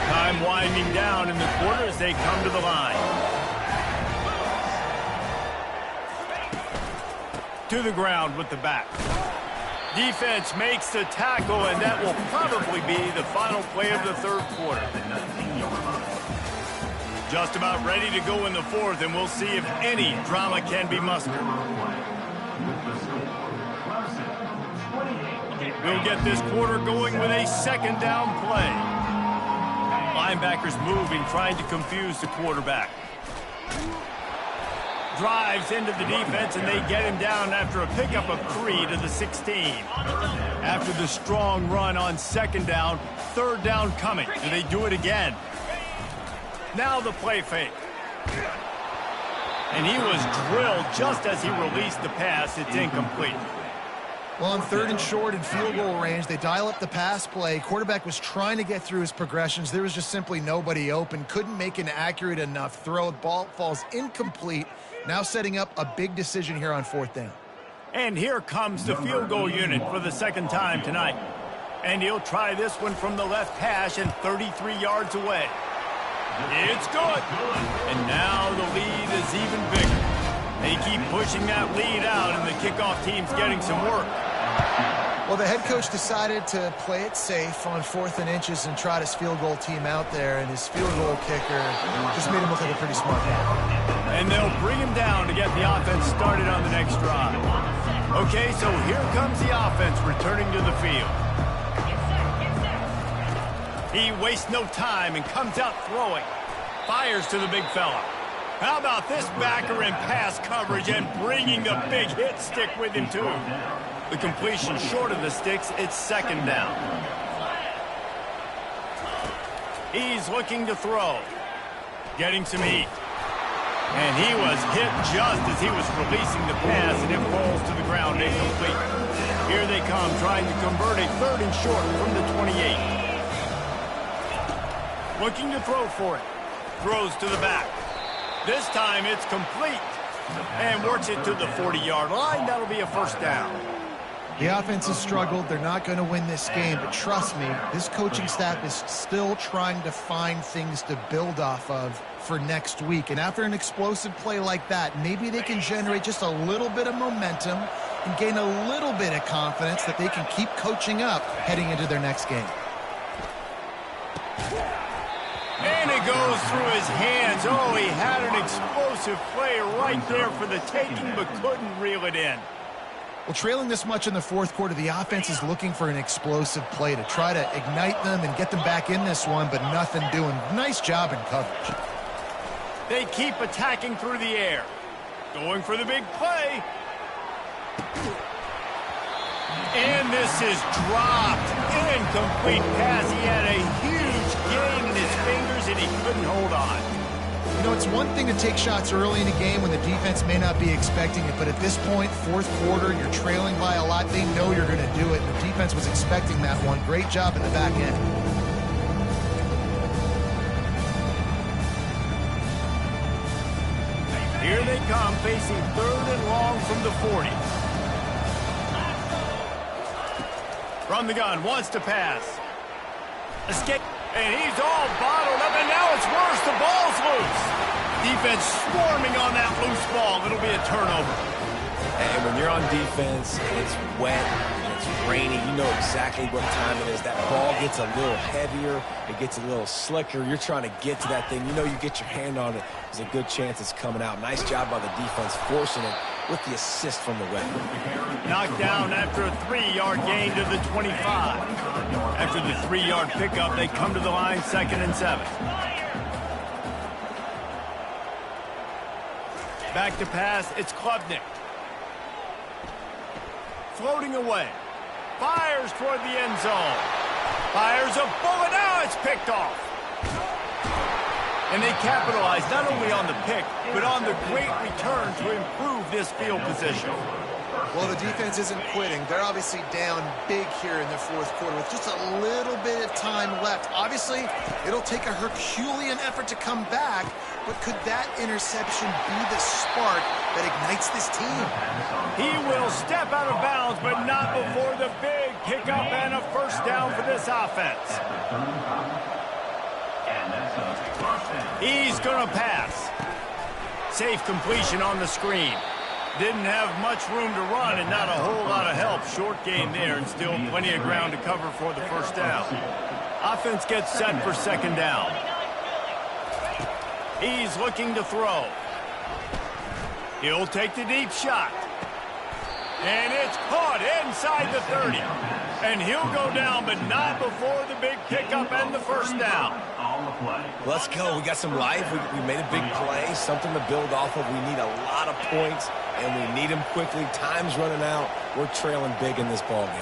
Time winding down in the quarter as they come to the line. To the ground with the back. Defense makes the tackle, and that will probably be the final play of the third quarter. Just about ready to go in the fourth, and we'll see if any drama can be mustered. We'll get this quarter going with a second down play. Linebackers moving, trying to confuse the quarterback. Drives into the defense, and they get him down after a pickup of 3 to the 16. After the strong run on second down, third down coming. Do they do it again? Now the play fake. And he was drilled just as he released the pass. It's incomplete. Well, on third and short and field goal range, they dial up the pass play. Quarterback was trying to get through his progressions. There was just simply nobody open. Couldn't make an accurate enough throw. The ball falls incomplete. Now setting up a big decision here on fourth down. And here comes the field goal unit for the second time tonight. And he'll try this one from the left hash and 33 yards away. It's good. And now the lead is even bigger. They keep pushing that lead out, and the kickoff team's getting some work. Well, the head coach decided to play it safe on 4th and inches and trot his field goal team out there, and his field goal kicker just made him look like a pretty smart guy. And they'll bring him down to get the offense started on the next drive. Okay, so here comes the offense returning to the field. He wastes no time and comes out throwing. Fires to the big fella. How about this backer in pass coverage and bringing the big hit stick with him, too? The completion short of the sticks, it's second down. He's looking to throw. Getting some heat. And he was hit just as he was releasing the pass, and it falls to the ground incomplete. Here they come, trying to convert a third and short from the 28. Looking to throw for it. Throws to the back. This time it's complete. And works it to the 40-yard line. That'll be a first down. The offense has struggled. They're not going to win this game, but trust me, this coaching staff is still trying to find things to build off of for next week. And after an explosive play like that, maybe they can generate just a little bit of momentum and gain a little bit of confidence that they can keep coaching up heading into their next game. And it goes through his hands. Oh, he had an explosive play right there for the taking, but couldn't reel it in. Well, trailing this much in the fourth quarter, the offense is looking for an explosive play to try to ignite them and get them back in this one, but nothing doing. Nice job in coverage. They keep attacking through the air. Going for the big play. And this is dropped. Incomplete pass. He had a huge gain in his fingers, and he couldn't hold on. You know, it's one thing to take shots early in a game when the defense may not be expecting it, but at this point, fourth quarter, you're trailing by a lot. They know you're going to do it. The defense was expecting that one. Great job in the back end. Here they come, facing 3rd and long from the 40. From the gun, wants to pass. Escape. And he's all bottled up, and now it's worse. The ball's loose. Defense swarming on that loose ball. It'll be a turnover. And when you're on defense and it's wet and it's rainy, you know exactly what time it is. That ball gets a little heavier. It gets a little slicker. You're trying to get to that thing. You know you get your hand on it. There's a good chance it's coming out. Nice job by the defense forcing it with the assist from the ref. Knocked down after a 3-yard gain to the 25. After the 3-yard pickup, they come to the line 2nd and 7. Back to pass, it's Klubnik. Floating away. Fires toward the end zone. Fires a bullet. Now it's picked off. And they capitalize not only on the pick, but on the great return to improve this field position. Well, the defense isn't quitting. They're obviously down big here in the fourth quarter with just a little bit of time left. Obviously, it'll take a Herculean effort to come back, but could that interception be the spark that ignites this team? He will step out of bounds, but not before the big pickup and a first down for this offense. He's going to pass. Safe completion on the screen. Didn't have much room to run and not a whole lot of help. Short game there and still plenty of ground to cover for the first down. Offense gets set for 2nd down. He's looking to throw. He'll take the deep shot. And it's caught inside the 30. And he'll go down, but not before the big pickup and the first down. Let's go. We got some life. We made a big play, something to build off of. We need a lot of points, and we need them quickly. Time's running out. We're trailing big in this ball game.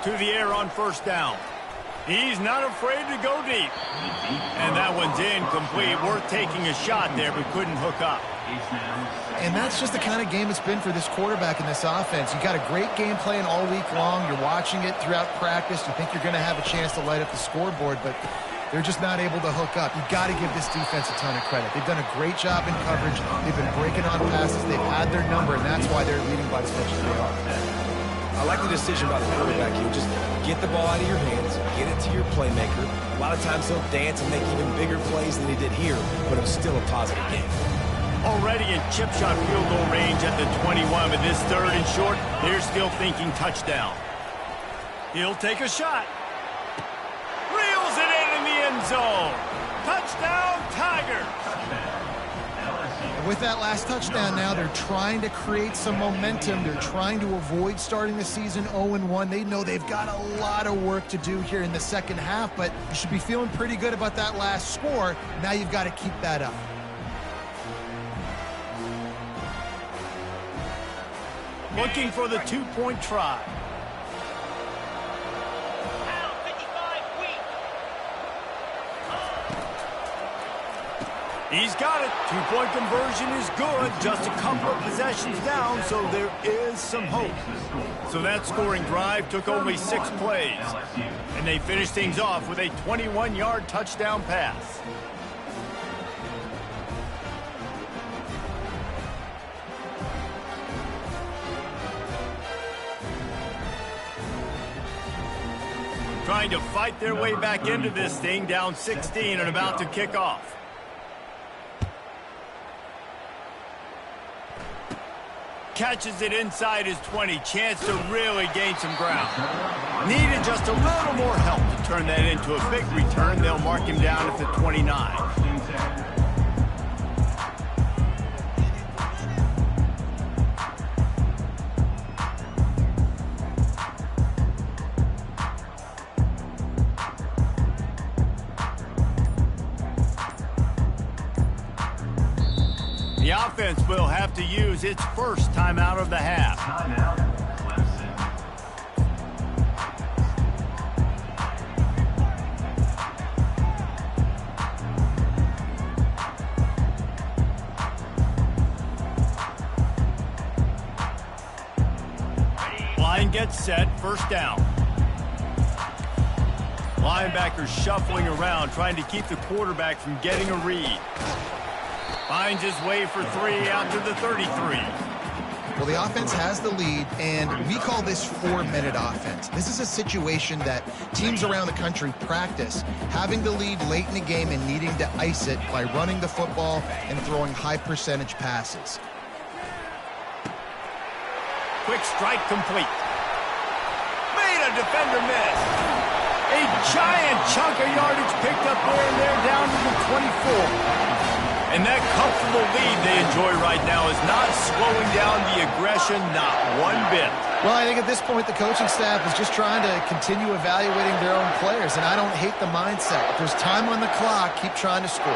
To the air on first down. He's not afraid to go deep. And that one's incomplete. Worth taking a shot there, but couldn't hook up. And that's just the kind of game it's been for this quarterback in this offense. You got a great game plan all week long. You're watching it throughout practice. You think you're going to have a chance to light up the scoreboard, but they're just not able to hook up. You've got to give this defense a ton of credit. They've done a great job in coverage. They've been breaking on passes. They've had their number, and that's why they're leading by as much as they are. I like the decision by the quarterback here. Just get the ball out of your hands, get it to your playmaker. A lot of times he'll dance and make even bigger plays than he did here, but it was still a positive game. Already in chip shot field goal range at the 21, but this 3rd and short, they're still thinking touchdown. He'll take a shot. Reels it in the end zone. Touchdown, Tigers. And with that last touchdown now, they're trying to create some momentum. They're trying to avoid starting the season 0-1. They know they've got a lot of work to do here in the second half, but you should be feeling pretty good about that last score. Now you've got to keep that up. Looking for the 2-point try. He's got it. 2-point conversion is good. Just a couple of possessions down, so there is some hope. So that scoring drive took only 6 plays. And they finished things off with a 21-yard touchdown pass. trying to fight their way back into this thing, down 16 and about to kick off. Catches it inside his 20. Chance to really gain some ground. Needed just a little more help to turn that into a big return. They'll mark him down at the 29. The offense will have to use its first timeout of the half. Timeout, Clemson. Line gets set, first down. Linebacker shuffling around, trying to keep the quarterback from getting a read. Finds his way for 3 out to the 33. Well, the offense has the lead, and we call this 4-minute offense. This is a situation that teams around the country practice, having the lead late in the game and needing to ice it by running the football and throwing high-percentage passes. Quick strike complete. Made a defender miss. A giant chunk of yardage picked up there, and they're down to the 24. And that comfortable lead they enjoy right now is not slowing down the aggression, not one bit. Well, I think at this point the coaching staff is just trying to continue evaluating their own players, and I don't hate the mindset. If there's time on the clock, keep trying to score.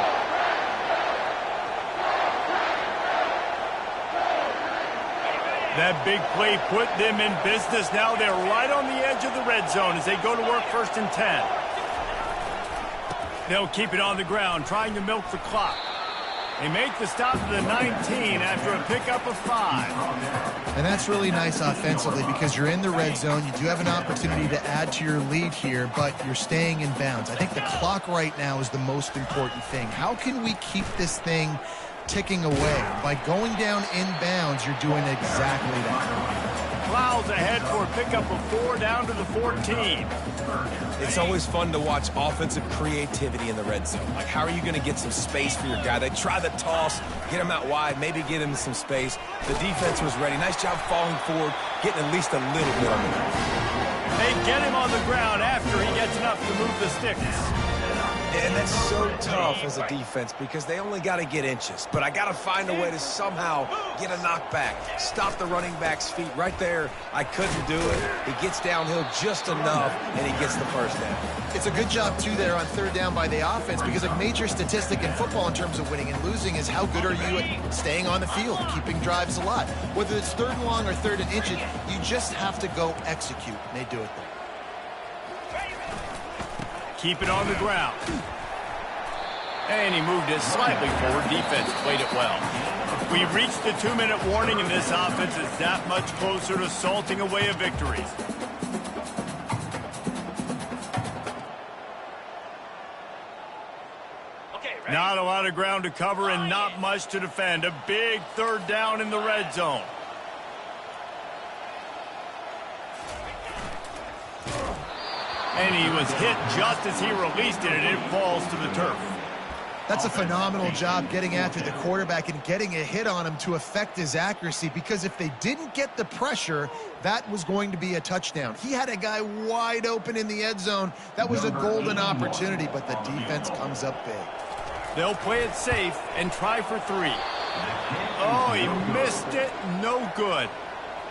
That big play put them in business. Now they're right on the edge of the red zone as they go to work 1st and 10. They'll keep it on the ground, trying to milk the clock. They make the stop to the 19 after a pickup of 5. And that's really nice offensively because you're in the red zone. You do have an opportunity to add to your lead here, but you're staying in bounds. I think the clock right now is the most important thing. How can we keep this thing ticking away? By going down in bounds, you're doing exactly that. Clouds ahead for a pickup of 4 down to the 14. It's always fun to watch offensive creativity in the red zone. Like, how are you going to get some space for your guy? They try the toss, get him out wide, maybe get him some space. The defense was ready. Nice job falling forward, getting at least a little bit on the ground. They get him on the ground after he gets enough to move the sticks. And that's so tough as a defense because they only got to get inches. But I got to find a way to somehow get a knockback, stop the running back's feet right there. I couldn't do it. He gets downhill just enough, and he gets the first down. It's a good job, too, there on 3rd down by the offense because a major statistic in football in terms of winning and losing is how good are you at staying on the field, keeping drives alive. Whether it's 3rd and long or 3rd and inches, you just have to go execute, and they do it there. Keep it on the ground. And he moved it slightly forward. Defense played it well. We've reached the 2-minute warning, and this offense is that much closer to salting away a victory. Not a lot of ground to cover and not much to defend. A big 3rd down in the red zone. And he was hit just as he released it, and it falls to the turf. That's a phenomenal job getting after the quarterback and getting a hit on him to affect his accuracy, because if they didn't get the pressure, that was going to be a touchdown. He had a guy wide open in the end zone. That was a golden opportunity, but the defense comes up big. They'll play it safe and try for 3. Oh, he missed it. No good.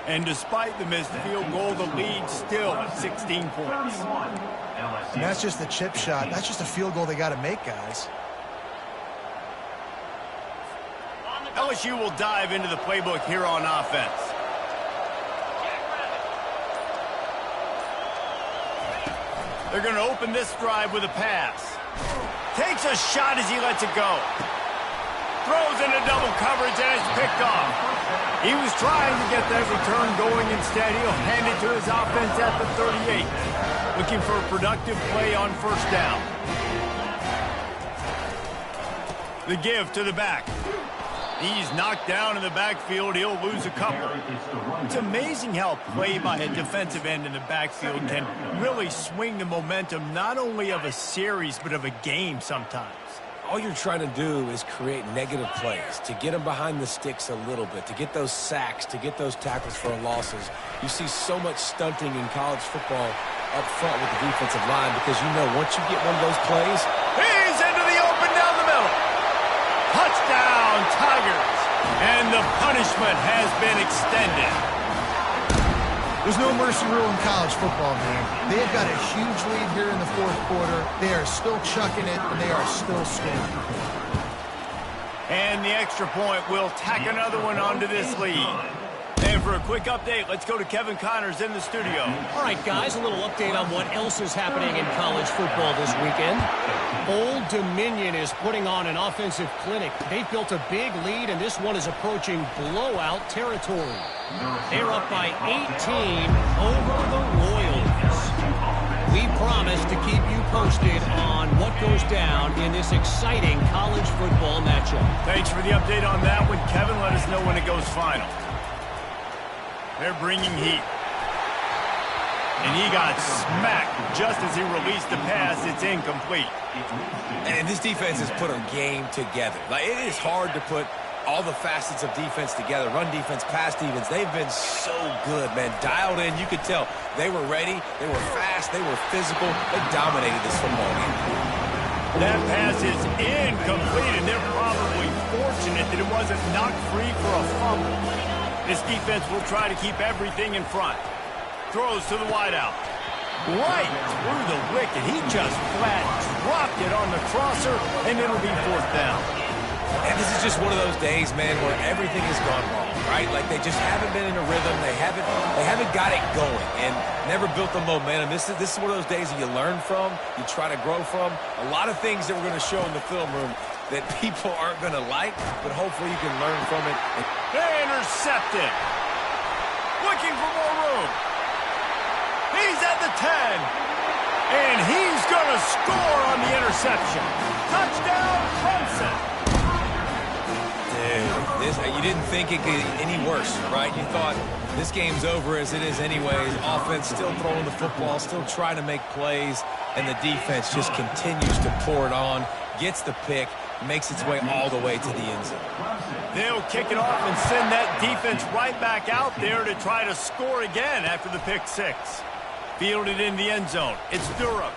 And despite the missed field goal, the lead still at 16 points. And that's just a chip shot. That's just a field goal they got to make, guys. LSU will dive into the playbook here on offense. They're going to open this drive with a pass. Takes a shot as he lets it go. Throws into double coverage, and it's picked off. He was trying to get that return going. Instead, he'll hand it to his offense at the 38. Looking for a productive play on 1st down. The give to the back. He's knocked down in the backfield. He'll lose a couple. It's amazing how play by a defensive end in the backfield can really swing the momentum not only of a series but of a game sometimes. All you're trying to do is create negative plays, to get them behind the sticks a little bit, to get those sacks, to get those tackles for losses. You see so much stunting in college football up front with the defensive line because you know once you get one of those plays, he's into the open down the middle. Touchdown, Tigers. And the punishment has been extended. There's no mercy rule in college football, man. They've got a huge lead here in the fourth quarter. They are still chucking it, and they are still scoring. And the extra point will tack another one onto this lead. And for a quick update, let's go to Kevin Connors in the studio. All right, guys, a little update on what else is happening in college football this weekend. Old Dominion is putting on an offensive clinic. They've built a big lead, and this one is approaching blowout territory. They're up by 18 over the Royals. We promise to keep you posted on what goes down in this exciting college football matchup. Thanks for the update on that one, Kevin. Let us know when it goes final. They're bringing heat. And he got smacked just as he released the pass. It's incomplete. and this defense has put a game together. Like, it is hard to put all the facets of defense together. Run defense, pass defense. They've been so good, man. Dialed in. You could tell they were ready. They were fast. They were physical. They dominated this football game. That pass is incomplete, and they're probably fortunate that it wasn't knocked free for a fumble. This defense will try to keep everything in front. Throws to the wideout. Right through the wicket. He just flat dropped it on the crosser, and it'll be fourth down. And this is just one of those days, man, where everything has gone wrong, right? Like, they just haven't been in a rhythm. They haven't got it going and never built the momentum. This is one of those days that you learn from, you try to grow from. A lot of things that we're going to show in the film room that people aren't going to like, but hopefully you can learn from it. Intercepted. Looking for more room. He's at the 10. And he's going to score on the interception. Touchdown, Clemson. Dude, you didn't think it could get any worse, right? You thought this game's over as it is anyways. Offense still throwing the football, still trying to make plays, and the defense just continues to pour it on, gets the pick, makes its way all the way to the end zone. They'll kick it off and send that defense right back out there to try to score again after the pick six. Fielded in the end zone. It's Durham.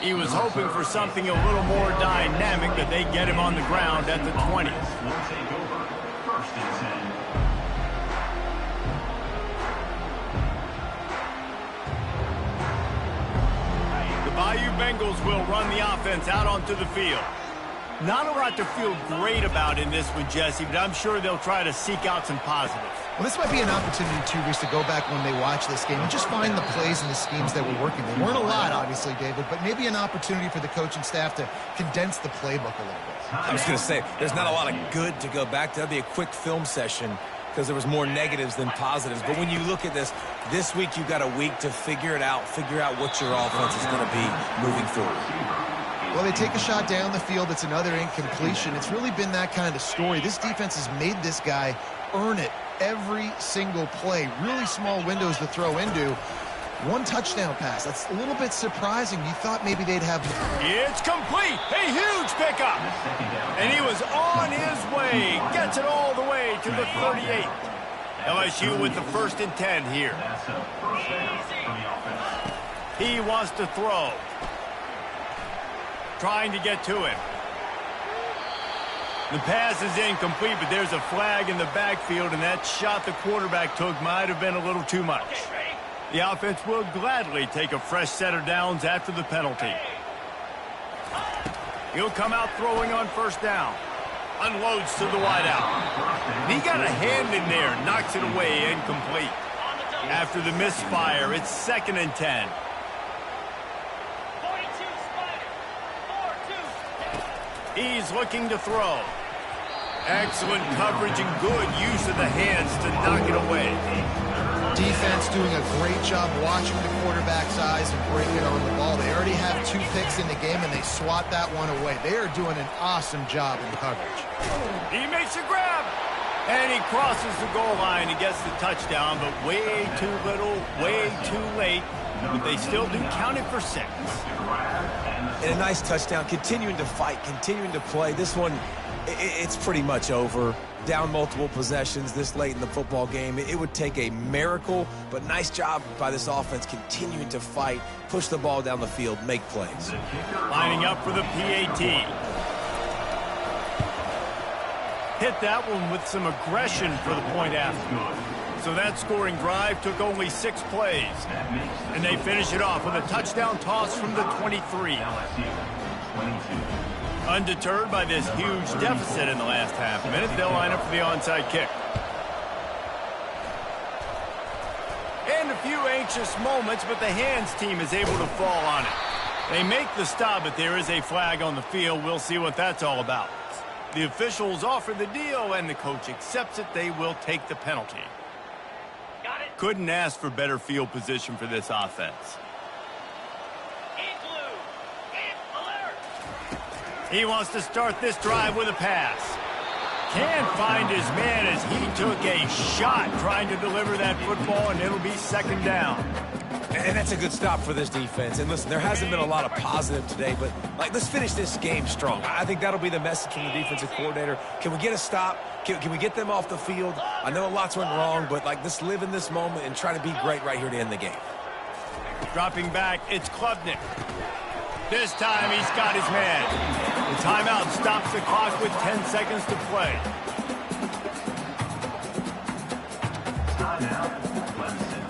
He was hoping for something a little more dynamic, but they get him on the ground at the 20. The Bayou Bengals will run the offense out onto the field. Not a lot to feel great about in this one, Jesse, but I'm sure they'll try to seek out some positives. Well, this might be an opportunity, too, Reese, to go back when they watch this game and just find the plays and the schemes that were working. There weren't a lot, obviously, David, but maybe an opportunity for the coaching staff to condense the playbook a little bit. I was going to say, there's not a lot of good to go back to. That'd be a quick film session because there was more negatives than positives. But when you look at this week you've got a week to figure it out, figure out what your offense is going to be moving forward. Well, they take a shot down the field. It's another incompletion. It's really been that kind of story. This defense has made this guy earn it every single play. Really small windows to throw into. One touchdown pass. That's a little bit surprising. You thought maybe they'd have... It's complete. A huge pickup. And he was on his way. Gets it all the way to the 38. LSU with the 1st and 10 here. He wants to throw. Trying to get to him. The pass is incomplete, but there's a flag in the backfield, and that shot the quarterback took might have been a little too much. The offense will gladly take a fresh set of downs after the penalty. He'll come out throwing on 1st down. Unloads to the wideout. He got a hand in there, knocks it away, incomplete. After the misfire, it's 2nd and 10. He's looking to throw. Excellent coverage and good use of the hands to knock it away. Defense doing a great job watching the quarterback's eyes and bringing on the ball. They already have 2 picks in the game, and they swat that one away. They are doing an awesome job in coverage. He makes a grab, and he crosses the goal line and gets the touchdown, but way too little, way too late. But they still do count it for 6. And a nice touchdown, continuing to fight, continuing to play. This one, it's pretty much over. Down multiple possessions this late in the football game. It would take a miracle, but nice job by this offense continuing to fight, push the ball down the field, make plays. Lining up for the PAT. Hit that one with some aggression for the point after. So that scoring drive took only 6 plays. And they finish it off with a touchdown toss from the 23. Undeterred by this huge deficit in the last half minute, they'll line up for the onside kick. And a few anxious moments, but the hands team is able to fall on it. They make the stop, but there is a flag on the field. We'll see what that's all about. The officials offer the deal, and the coach accepts it. They will take the penalty. Couldn't ask for better field position for this offense. He wants to start this drive with a pass. Can't find his man as he took a shot trying to deliver that football, and it'll be 2nd down. And that's a good stop for this defense. And listen, there hasn't been a lot of positive today, but let's finish this game strong. I think that'll be the message from the defensive coordinator. Can we get a stop? Can we get them off the field? I know lots went wrong, but let's live in this moment and try to be great right here to end the game. Dropping back, it's Klubnik. This time he's got his man. The timeout stops the clock with 10 seconds to play. Timeout, Clemson.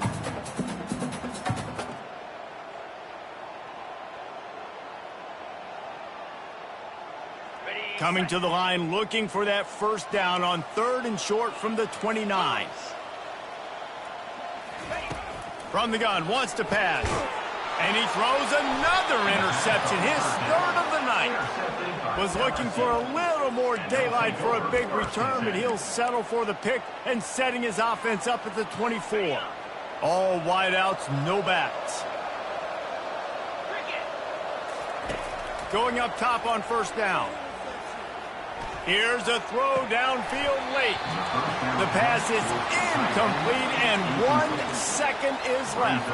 Coming to the line, looking for that 1st down on 3rd and short from the 29. From the gun, wants to pass. And he throws another interception, his 3rd of the night. Was looking for a little more daylight for a big return, but he'll settle for the pick and setting his offense up at the 24. All wideouts, no backs. Going up top on 1st down. Here's a throw downfield late. The pass is incomplete, and 1 second is left.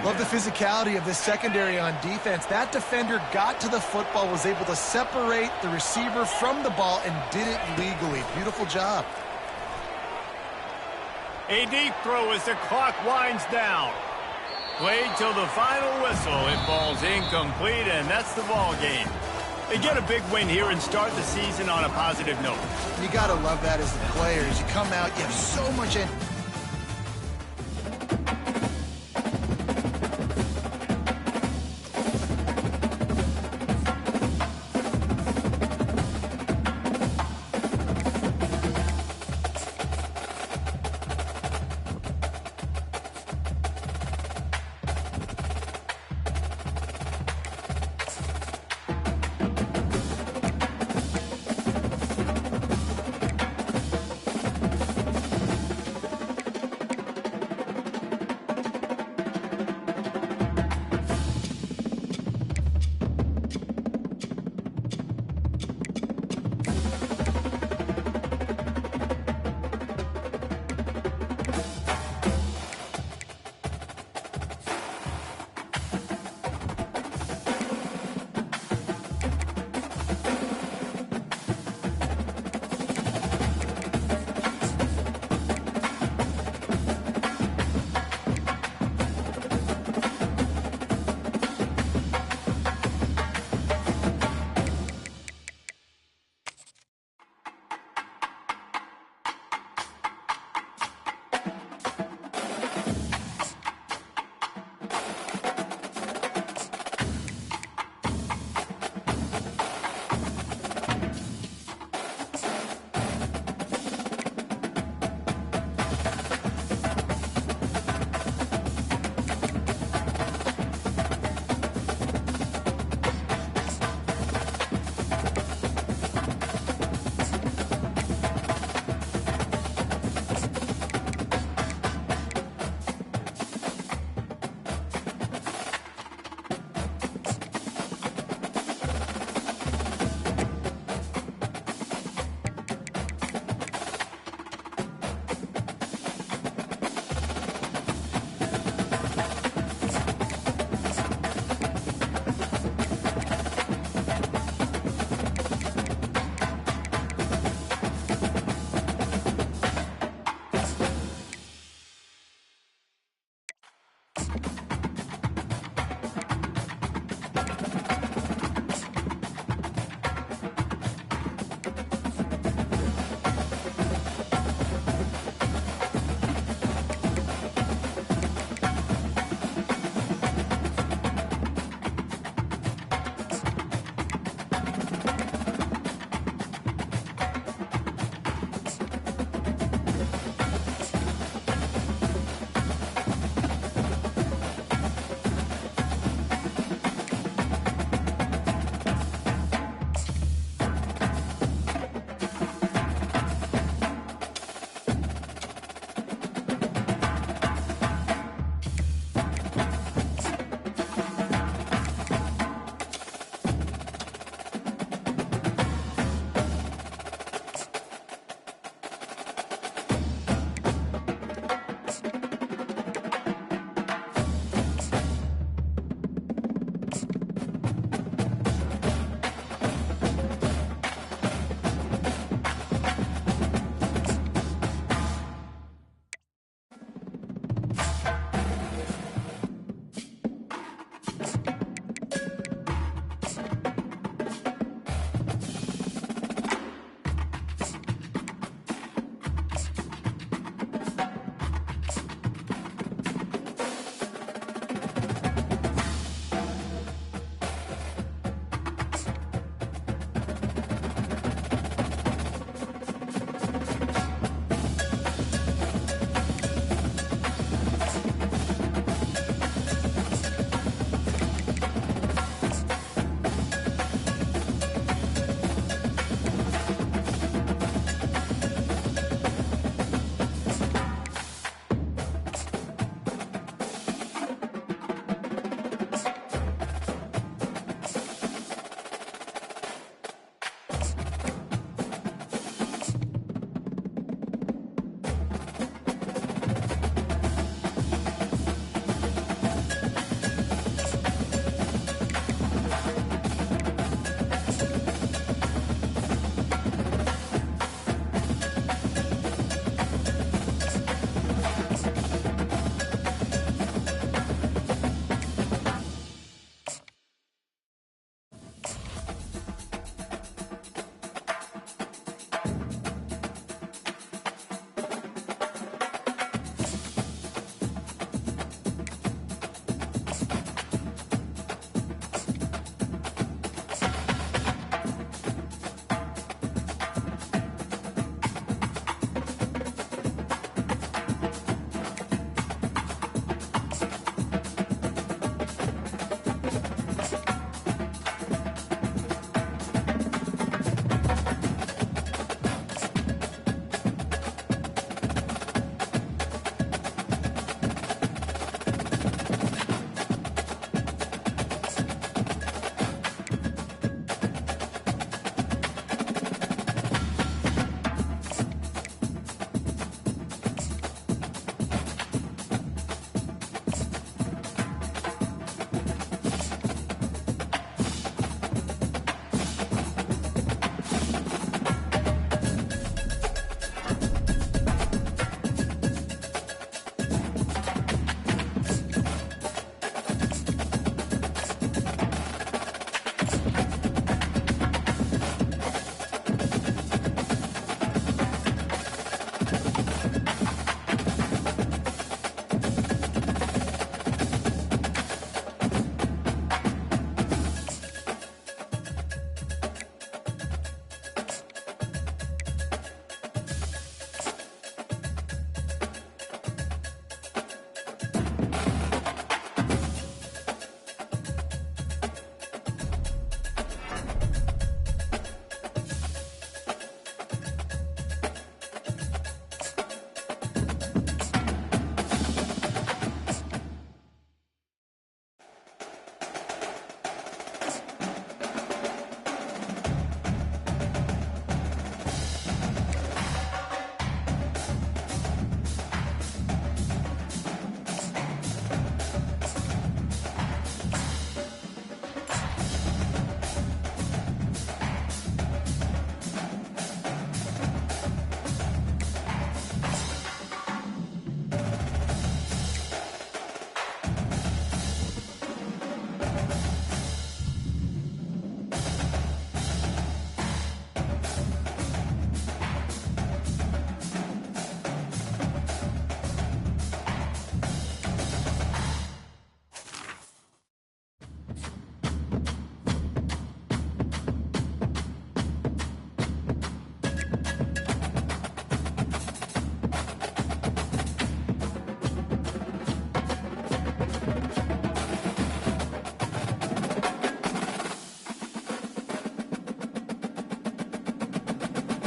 Love the physicality of this secondary on defense. That defender got to the football, was able to separate the receiver from the ball, and did it legally. Beautiful job. A deep throw as the clock winds down. Played till the final whistle. It falls incomplete, and that's the ball game. They get a big win here and start the season on a positive note. You got to love that as the players. You come out, you have so much